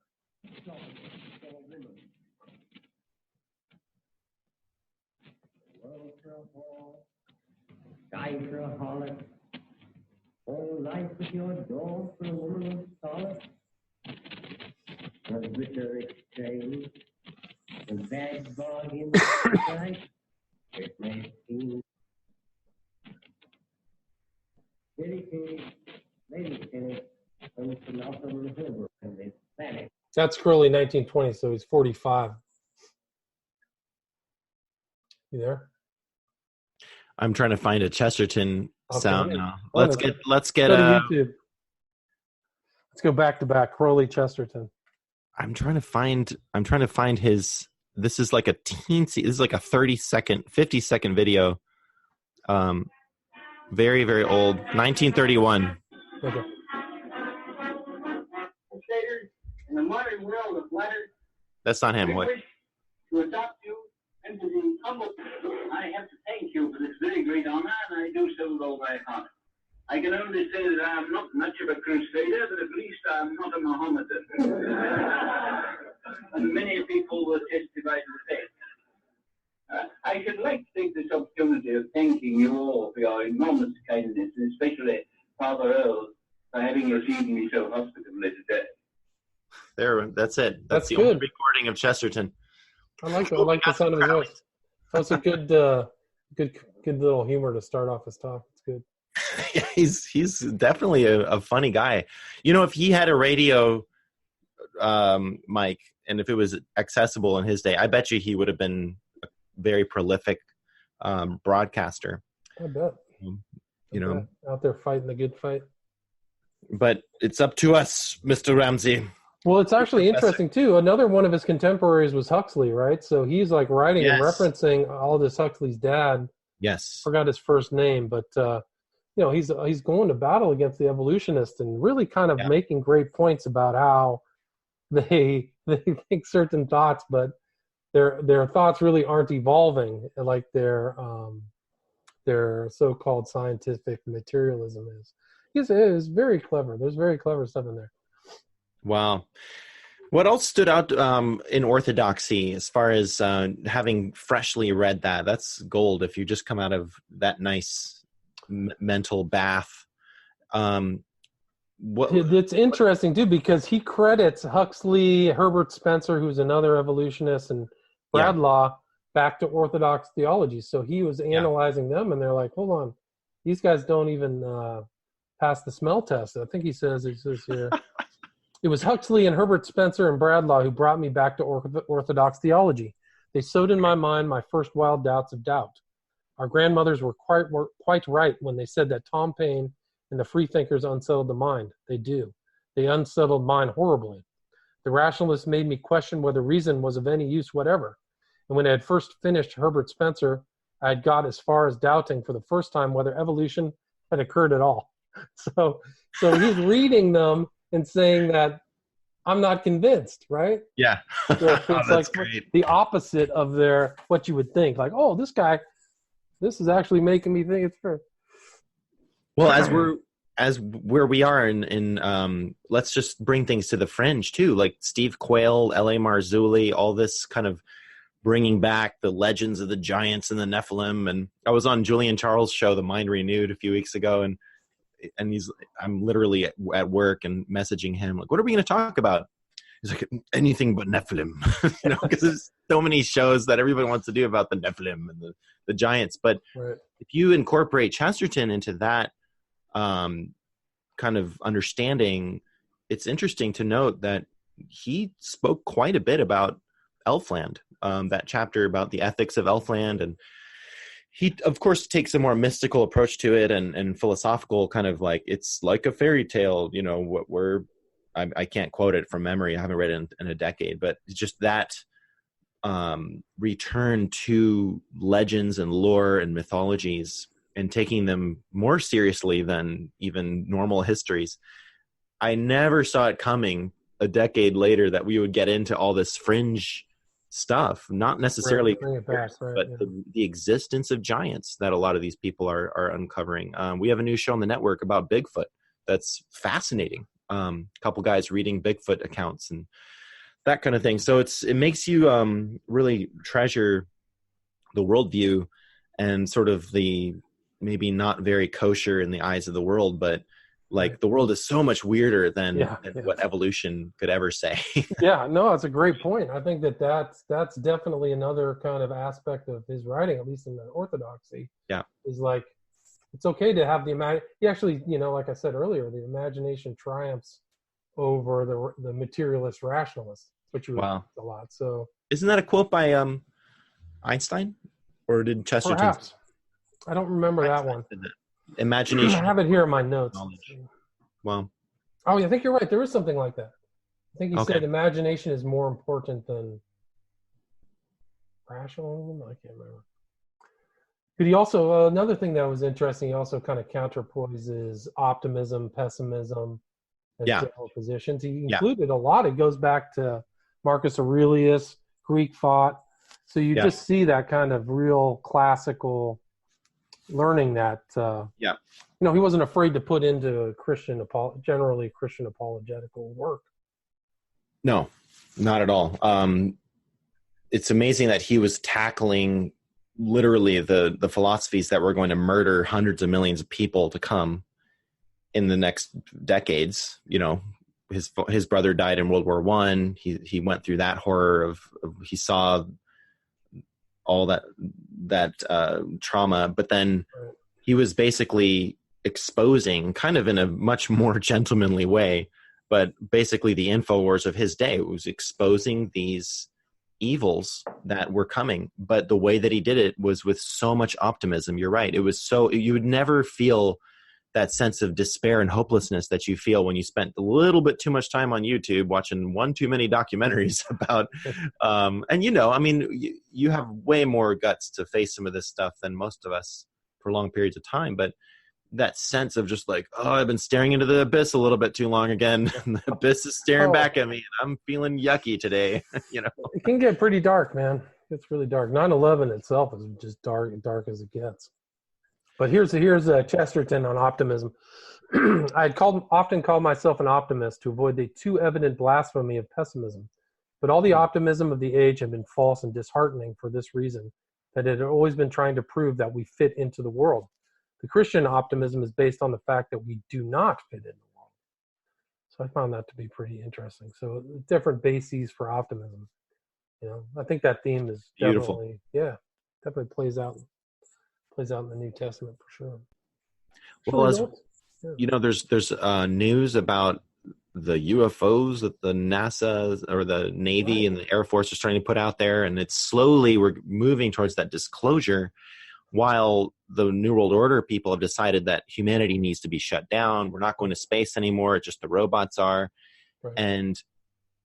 All life with your dog for a woman of solace. A bitter exchange, a bad bargain, right? It may seem. That's Crowley, 1920, so he's 45. You there? I'm trying to find a Chesterton sound now. Oh, Let's get go to YouTube. Let's go back to back. Crowley Chesterton. I'm trying to find his. This is like a teensy. This is like a 50-second video. Very, very old. 1931. Okay. In the modern world of letters, That's not him. What? to adopt you into the humble. I have to thank you for this very great honor, and I do so with all my heart. I can only say that I am not much of a crusader, but at least I am not a Mohammedan. And many people will testify to the same. I should like to take this opportunity of thanking you all for your enormous kindness, and especially Father Earl for having received me so hospitably today. There, that's it. That's the good. only recording of Chesterton. I like the sound of his voice. That's a good little humor to start off his talk. It's good. Yeah, he's definitely a funny guy. You know, if he had a radio mic and if it was accessible in his day, I bet you he would have been a very prolific broadcaster. I bet. Out there fighting the good fight. But it's up to us, Mr. Ramsey. Well, it's actually interesting, too. Another one of his contemporaries was Huxley, right? So he's like writing and referencing Aldous Huxley's dad. Yes. Forgot his first name, but, he's going to battle against the evolutionists and really kind of making great points about how they think certain thoughts, but their thoughts really aren't evolving like their so-called scientific materialism is. It's very clever. There's very clever stuff in there. Wow. What else stood out in orthodoxy as far as having freshly read that? That's gold if you just come out of that nice mental bath. It's interesting, too, because he credits Huxley, Herbert Spencer, who's another evolutionist, and Bradlaugh back to Orthodox theology. So he was analyzing them, and they're like, hold on, these guys don't even pass the smell test. I think he says here. It was Huxley and Herbert Spencer and Bradlaugh who brought me back to Orthodox theology. They sowed in my mind my first wild doubts of doubt. Our grandmothers were quite right when they said that Tom Paine and the freethinkers unsettled the mind. They do. They unsettled mine horribly. The rationalists made me question whether reason was of any use whatever. And when I had first finished Herbert Spencer, I had got as far as doubting for the first time whether evolution had occurred at all. So he's reading them and saying that I'm not convinced, right? Yeah. So it's like great. The opposite of what you would think. Like, oh, this is actually making me think it's fair. Well, as where we are in let's just bring things to the fringe too, like Steve Quayle, L.A. Marzulli, all this kind of bringing back the legends of the giants and the Nephilim. And I was on Julian Charles' show, The Mind Renewed, a few weeks ago, and I'm literally at work and messaging him like, what are we going to talk about? He's like, anything but Nephilim, because there's so many shows that everybody wants to do about the Nephilim and the giants. But if you incorporate Chesterton into that kind of understanding, it's interesting to note that he spoke quite a bit about Elfland, that chapter about the ethics of Elfland, and he, of course, takes a more mystical approach to it and philosophical, kind of like it's like a fairy tale, I can't quote it from memory. I haven't read it in a decade, but it's just that return to legends and lore and mythologies and taking them more seriously than even normal histories. I never saw it coming a decade later that we would get into all this fringe stuff, not necessarily the existence of giants that a lot of these people are uncovering. We have a new show on the network about Bigfoot that's fascinating. Couple guys reading Bigfoot accounts and that kind of thing. So it makes you really treasure the worldview and sort of the maybe not very kosher in the eyes of the world, but like the world is so much weirder than what evolution could ever say. Yeah, no, that's a great point. I think that's definitely another kind of aspect of his writing, at least in the orthodoxy. Yeah, is like it's okay to have he actually, like I said earlier, the imagination triumphs over the materialist rationalist, which you read a lot. So isn't that a quote by Einstein, or did Chesterton? Perhaps. I don't remember that one. Imagination. I have it here in my notes. Knowledge. Well. Oh, I think you're right. There is something like that. I think he Okay. said imagination is more important than rationalism. I can't remember. But he also, another thing that was interesting, he also kind of counterpoises optimism, pessimism, and general positions. He included a lot. It goes back to Marcus Aurelius, Greek thought. So you just see that kind of real classical learning that, you know, he wasn't afraid to put into generally Christian apologetical work. No, not at all. It's amazing that he was tackling literally the philosophies that were going to murder hundreds of millions of people to come in the next decades. You know, his brother died in World War I. He went through that horror of he saw all that trauma, but then he was basically exposing, kind of in a much more gentlemanly way, but basically the InfoWars of his day. It was exposing these evils that were coming, but the way that he did it was with so much optimism. You're right. It was so, you would never feel that sense of despair and hopelessness that you feel when you spent a little bit too much time on YouTube watching one too many documentaries about, and you know, I mean, you have way more guts to face some of this stuff than most of us for long periods of time, but that sense of just like, oh, I've been staring into the abyss a little bit too long again. And the abyss is staring back at me and I'm feeling yucky today. You know, it can get pretty dark, man. It's really dark. 9/11 itself is just dark as it gets. But here's Chesterton on optimism. I had often called myself an optimist to avoid the too evident blasphemy of pessimism. But all the optimism of the age had been false and disheartening for this reason, that it had always been trying to prove that we fit into the world. The Christian optimism is based on the fact that we do not fit in the world. So I found that to be pretty interesting. So different bases for optimism. You know, I think that theme is definitely, definitely plays out in the New Testament for sure. Well, you know, there's news about the UFOs that the NASA or the Navy and the Air Force are starting to put out there, and it's slowly we're moving towards that disclosure. While the New World Order people have decided that humanity needs to be shut down, we're not going to space anymore, it's just the robots are. Right. And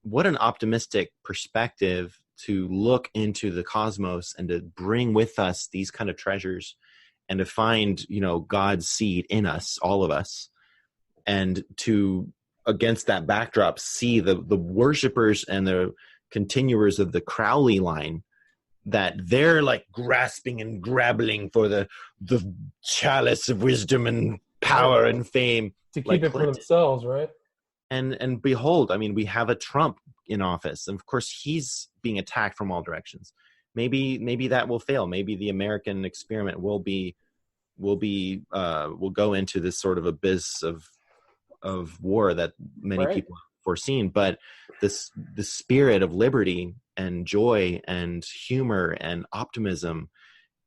what an optimistic perspective to look into the cosmos and to bring with us these kind of treasures and to find, you know, God's seed in us, all of us, and to, against that backdrop, see the worshipers and the continuers of the Crowley line, that they're like grasping and grabbling for the chalice of wisdom and power and fame to keep it for themselves, right? And behold, I mean, we have a Trump in office, and of course he's being attacked from all directions. Maybe that will fail. Maybe the American experiment will go into this sort of abyss of war that many people have foreseen. But the spirit of liberty and joy and humor and optimism,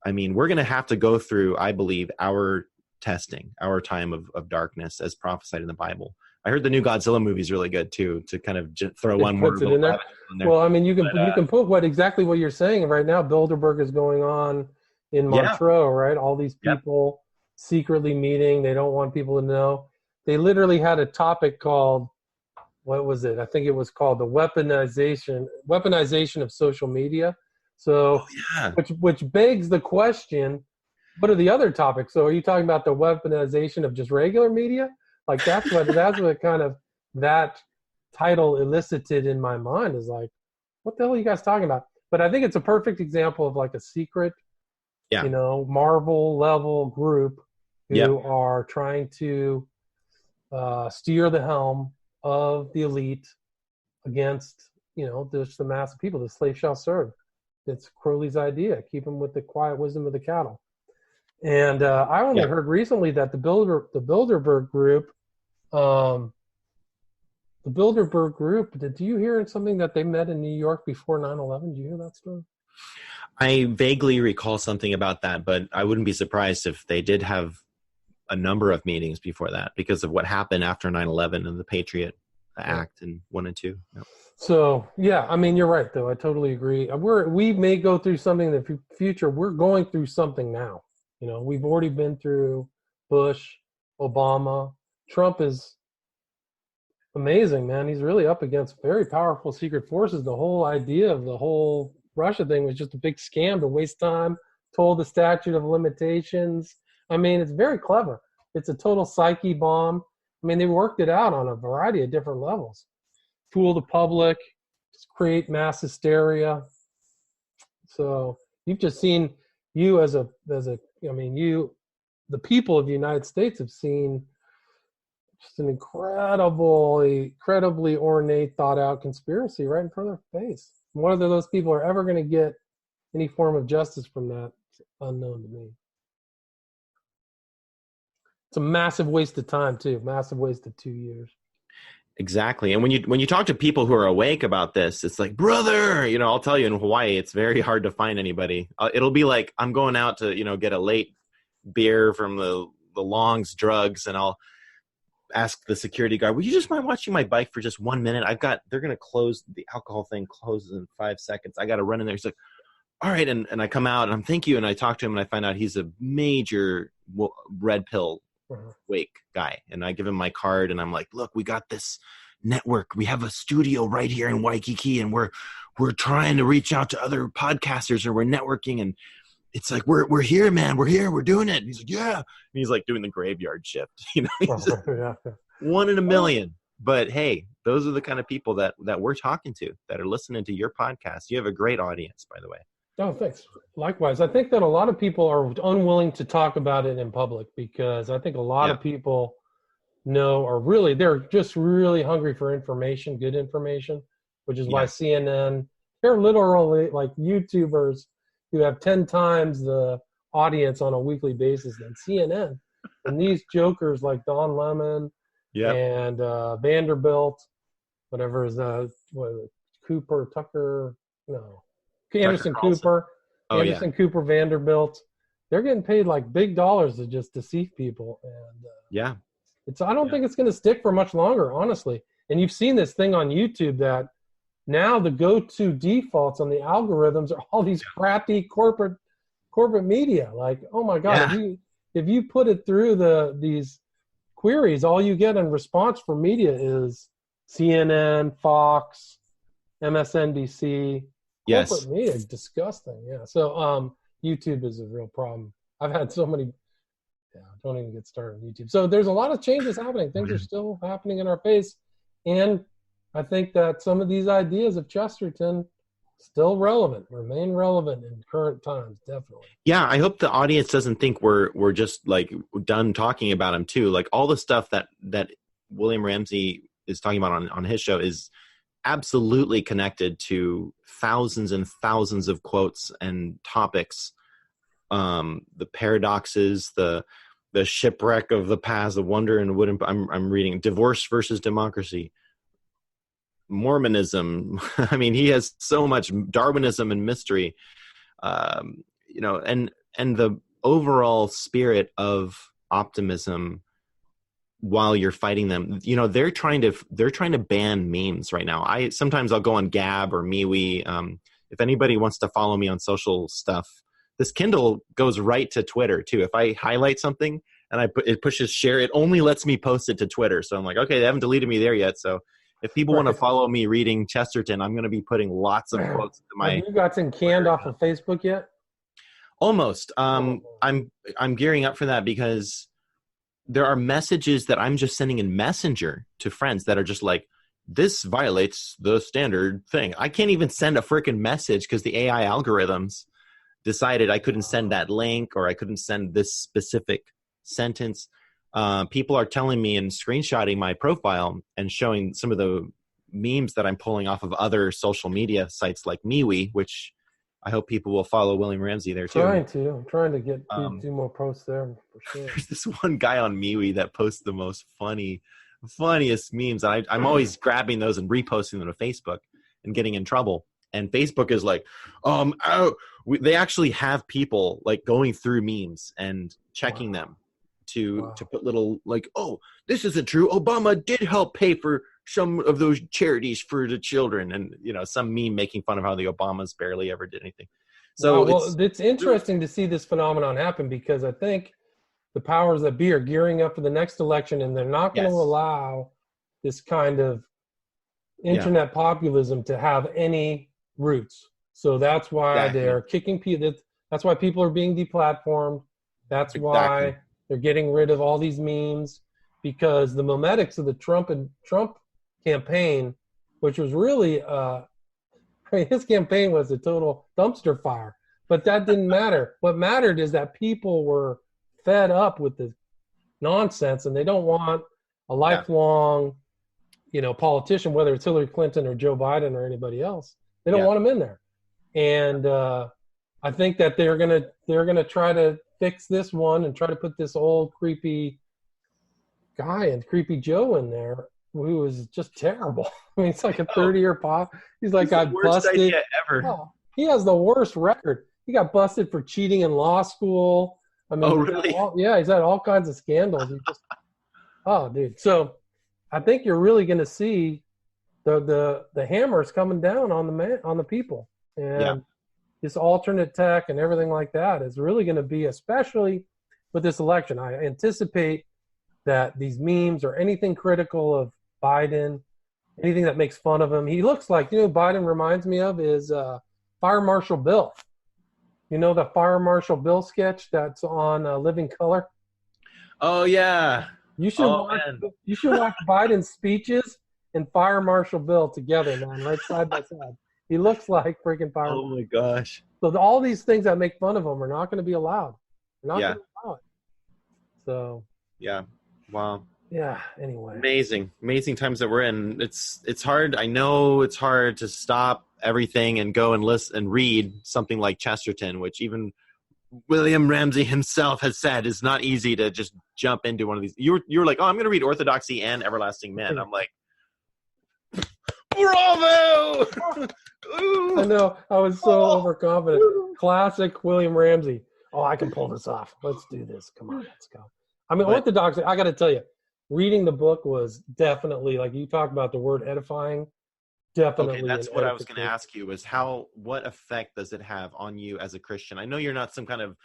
I mean, we're going to have to go through, I believe, our testing, our time of darkness as prophesied in the Bible. I heard the new Godzilla movie is really good too, to kind of throw one more in there. Well, I mean, you can put exactly what you're saying right now. Bilderberg is going on in Montreux, right? All these people secretly meeting. They don't want people to know. They literally had a topic called, what was it? I think it was called the weaponization of social media. So, which begs the question, what are the other topics? So are you talking about the weaponization of just regular media? Like that's what kind of that title elicited in my mind, is like, what the hell are you guys talking about? But I think it's a perfect example of like a secret, you know, Marvel level group who are trying to steer the helm of the elite against, you know, just the mass of people. The slave shall serve. It's Crowley's idea. Keep them with the quiet wisdom of the cattle. And I only heard recently that the Bilderberg group, did you hear something that they met in New York before 9/11? Do you hear that story? I vaguely recall something about that, but I wouldn't be surprised if they did have a number of meetings before that because of what happened after 9/11 and the Patriot Act in 1 and 2. Yep. So, I mean, you're right, though. I totally agree. We may go through something in the future. We're going through something now. You know, we've already been through Bush, Obama. Trump is amazing, man. He's really up against very powerful secret forces. The whole idea of the whole Russia thing was just a big scam to waste time, told the statute of limitations. I mean, it's very clever. It's a total psyche bomb. I mean, they worked it out on a variety of different levels. Fool the public, just create mass hysteria. So you've just seen you the people of the United States have seen just an incredibly ornate, thought out conspiracy right in front of their face. Whether those people are ever going to get any form of justice from that is unknown to me. It's a massive waste of time too. Massive waste of 2 years. Exactly. And when you talk to people who are awake about this, it's like, brother, you know, I'll tell you, in Hawaii, it's very hard to find anybody. It'll be like, I'm going out to, you know, get a late beer from the Long's Drugs, and I'll ask the security guard, would you just mind watching my bike for just 1 minute? They're going to close, the alcohol thing closes in 5 seconds. I got to run in there. He's like, all right. And I come out and I'm, thank you. And I talk to him and I find out he's a major red pill wake guy. And I give him my card and I'm like, look, we got this network. We have a studio right here in Waikiki, and we're trying to reach out to other podcasters, or we're networking. And it's like, we're here, man. We're here. We're doing it. And he's like, yeah. And he's like doing the graveyard shift, you know, he's Yeah. one in a million. But hey, those are the kind of people that we're talking to, that are listening to your podcast. You have a great audience, by the way. Oh, thanks. Likewise. I think that a lot of people are unwilling to talk about it in public, because I think a lot of people they're just really hungry for information, good information, which is why CNN, they're literally like YouTubers who have 10 times the audience on a weekly basis than CNN. And these jokers like Don Lemon and Vanderbilt, whatever is Cooper, Tucker, no. Anderson Cooper, Cooper, Vanderbilt, they're getting paid like big dollars to just deceive people. And I don't think it's going to stick for much longer, honestly. And you've seen this thing on YouTube that now the go-to defaults on the algorithms are all these crappy corporate media. Like, oh my God, if you put it through these queries, all you get in response from media is CNN, Fox, MSNBC. Corporate media is disgusting. Yeah. So YouTube is a real problem. I've had so many. Yeah, don't even get started on YouTube. So there's a lot of changes happening. Things are still happening in our face, and I think that some of these ideas of Chesterton still remain relevant in current times. Definitely. Yeah, I hope the audience doesn't think we're just like done talking about him too. Like all the stuff that William Ramsey is talking about on his show is absolutely connected to thousands and thousands of quotes and topics. The paradoxes, the shipwreck of the past, the wonder and wooden. I'm reading Divorce versus Democracy, Mormonism. I mean, he has so much Darwinism and mystery, you know, and the overall spirit of optimism while you're fighting them. You know, they're trying to ban memes right now. I'll go on Gab or MeWe. If anybody wants to follow me on social stuff, this Kindle goes right to Twitter too. If I highlight something and it pushes share, it only lets me post it to Twitter. So I'm like, okay, they haven't deleted me there yet. So if people want to follow me reading Chesterton, I'm going to be putting lots of quotes to my. Have you gotten canned off of Facebook yet? Almost. I'm gearing up for that, because there are messages that I'm just sending in Messenger to friends that are just like, this violates the standard thing. I can't even send a freaking message because the AI algorithms decided I couldn't send that link, or I couldn't send this specific sentence. People are telling me and screenshotting my profile and showing some of the memes that I'm pulling off of other social media sites like MeWe, which I hope people will follow William Ramsey there too. I'm trying to get do more posts there for sure. There's this one guy on MeWe that posts the most funniest memes. I'm always grabbing those and reposting them to Facebook and getting in trouble. And Facebook is like, they actually have people like going through memes and checking them to put little like, oh, this isn't true. Obama did help pay for some of those charities for the children, and you know, some meme making fun of how the Obamas barely ever did anything. So it's interesting to see this phenomenon happen, because I think the powers that be are gearing up for the next election, and they're not going to allow this kind of internet populism to have any roots. So that's why they're kicking people. That's why people are being deplatformed. That's why they're getting rid of all these memes, because the memetics of the Trump campaign, which was really his campaign was a total dumpster fire, but that didn't matter. What mattered is that people were fed up with the nonsense, and they don't want a lifelong, politician, whether it's Hillary Clinton or Joe Biden or anybody else. They don't want them in there, and I think that they're gonna try to fix this one and try to put this old creepy guy and creepy Joe in there, who is just terrible. I mean, it's like a 30-year pop. He's like, got busted. Idea ever. Oh, he has the worst record. He got busted for cheating in law school. I mean, really? He's had all kinds of scandals. Dude. So I think you're really going to see the hammers coming down on the people, and this alternate tech and everything like that is really going to be, especially with this election. I anticipate that these memes or anything critical of Biden, anything that makes fun of him, he looks like, Biden reminds me of is Fire Marshal Bill. The Fire Marshal Bill sketch that's on Living Color? Oh, yeah. You should watch Biden's speeches and Fire Marshal Bill together, man, right side by side. He looks like freaking Fire Marshal. Oh, my gosh. So all these things that make fun of him are not going to be allowed. They're not going to allow it. So. Yeah. Wow. Yeah. Anyway. Amazing times that we're in. It's hard. I know it's hard to stop everything and go and listen and read something like Chesterton, which even William Ramsey himself has said is not easy to just jump into one of these. You're like, oh, I'm going to read Orthodoxy and Everlasting Men. I'm like, bravo! I know. I was so overconfident. Classic William Ramsey. Oh, I can pull this off. Let's do this. Come on, let's go. I mean, Orthodoxy, I got to tell you, reading the book was definitely, like you talked about the word edifying, definitely. Okay, that's what I was going to ask you, is what effect does it have on you as a Christian? I know you're not some kind of,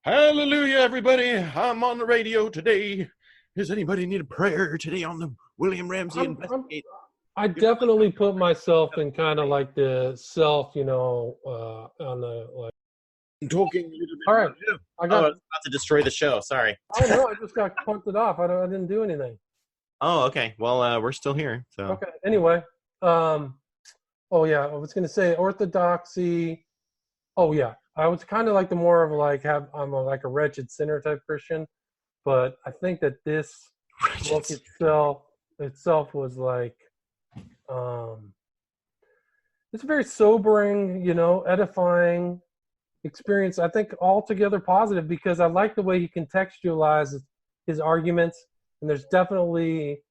hallelujah, everybody, I'm on the radio today. Does anybody need a prayer today on the William Ramsey Investigate? I definitely put myself in kind of like the self, on the, like, talking. All right. I was about to destroy the show. Sorry. Oh, no, I just got punted off. I didn't do anything. Oh, okay. Well, we're still here. So. Okay. Anyway. I was going to say Orthodoxy. Oh, yeah. I was kind of like the more of like, I'm like a wretched sinner type Christian. But I think that this book itself was like, it's very sobering, edifying experience. I think altogether positive, because I like the way he contextualizes his arguments. And there's definitely,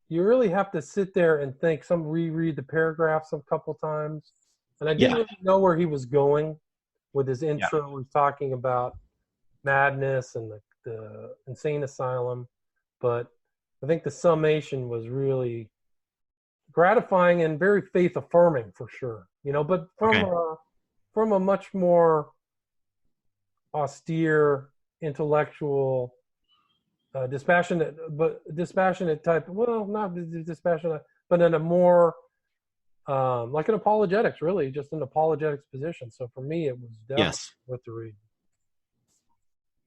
you really have to sit there and think, reread the paragraphs a couple times. And I didn't really know where he was going with his intro. He was talking about madness and the insane asylum. But I think the summation was really gratifying and very faith affirming for sure, but from a much more austere, intellectual, dispassionate type. Well, not dispassionate, but in a more like an apologetics, really, just an apologetics position. So for me, it was definitely worth the read.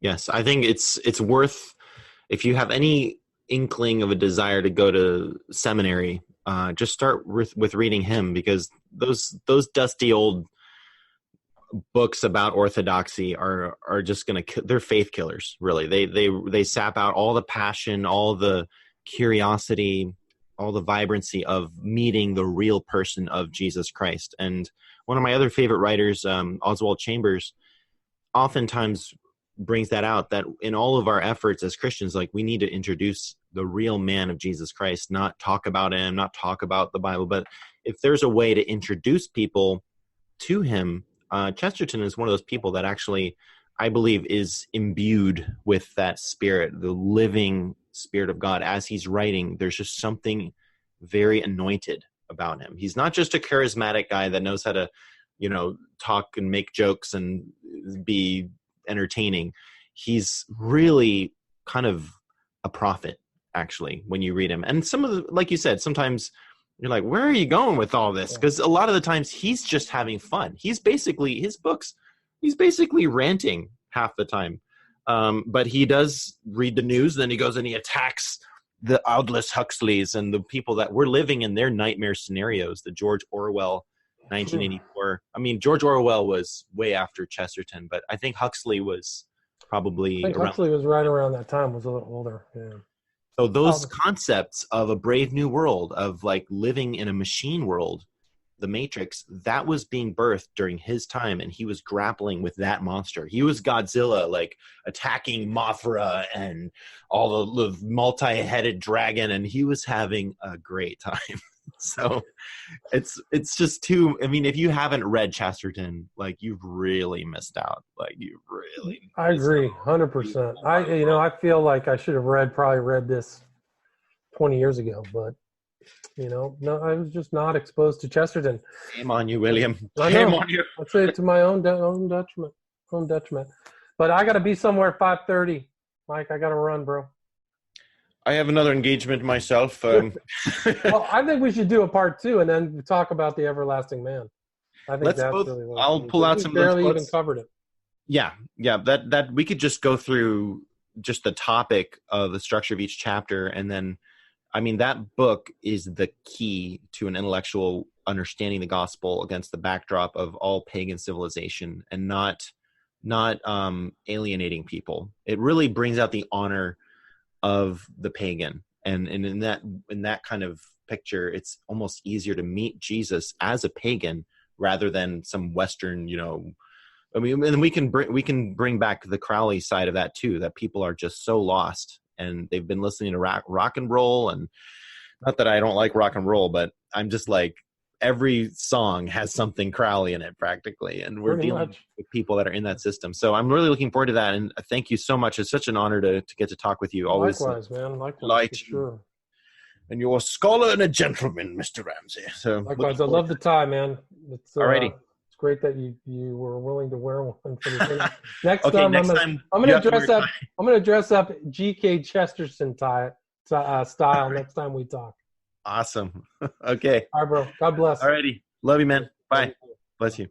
Yes, I think it's worth, if you have any inkling of a desire to go to seminary, just start with reading him, because those dusty old books about orthodoxy are just they're faith killers, really. They sap out all the passion, all the curiosity, all the vibrancy of meeting the real person of Jesus Christ. And one of my other favorite writers, Oswald Chambers, oftentimes brings that out, that in all of our efforts as Christians, like, we need to introduce the real man of Jesus Christ, not talk about him, not talk about the Bible. But if there's a way to introduce people to him, Chesterton is one of those people that actually, I believe, is imbued with that spirit, the living Spirit of God. As he's writing, there's just something very anointed about him. He's not just a charismatic guy that knows how to talk and make jokes and be entertaining. He's really kind of a prophet, actually, when you read him. And some of the, like you said, sometimes you're like, where are you going with all this? Because a lot of the times he's just having fun. He's basically, his books, he's basically ranting half the time. But he does read the news, then he goes and he attacks the Aldous Huxleys and the people that were living in their nightmare scenarios, the George Orwell 1984. I mean, George Orwell was way after Chesterton, but I think Huxley was probably Huxley was right around that time, was a little older. Yeah. So those concepts of a brave new world, of like living in a machine world, the Matrix, that was being birthed during his time, and he was grappling with that monster. He was Godzilla, like attacking Mothra and all the multi-headed dragon, and he was having a great time. So it's just too, I mean, if you haven't read Chesterton, like, you've really missed out. Like, you really I agree 100%. I feel like I should have probably read this 20 years ago, but no, I was just not exposed to Chesterton. Shame on you, William. Shame on you. I'd say it to my own detriment. But I got to be somewhere at 5:30. Mike, I got to run, bro. I have another engagement myself. Well, I think we should do a part 2 and then talk about the Everlasting Man. I think really what I'll pull out some of those barely even covered it. Yeah. That we could just go through just the topic of the structure of each chapter, and then, I mean, that book is the key to an intellectual understanding the gospel against the backdrop of all pagan civilization, and not alienating people. It really brings out the honor of the pagan, and in that kind of picture, it's almost easier to meet Jesus as a pagan rather than some Western, I mean, and we can bring back the Crowley side of that too, that people are just so lost and they've been listening to rock and roll. And not that I don't like rock and roll, but I'm just like, every song has something Crowley in it practically. And we're dealing with people that are in that system. So I'm really looking forward to that. And thank you so much. It's such an honor to get to talk with you. Always. Likewise, man. Likewise, for sure. And you're a scholar and a gentleman, Mr. Ramsey. So likewise, I love the tie, man. It's alrighty. It's great that you were willing to wear one for the thing. Next okay, time, I'm gonna dress up. I'm gonna dress up G.K. Chesterton style next time we talk. Awesome. Okay. All right, bro. God bless. Alrighty. Love you, man. Bye. Bless you.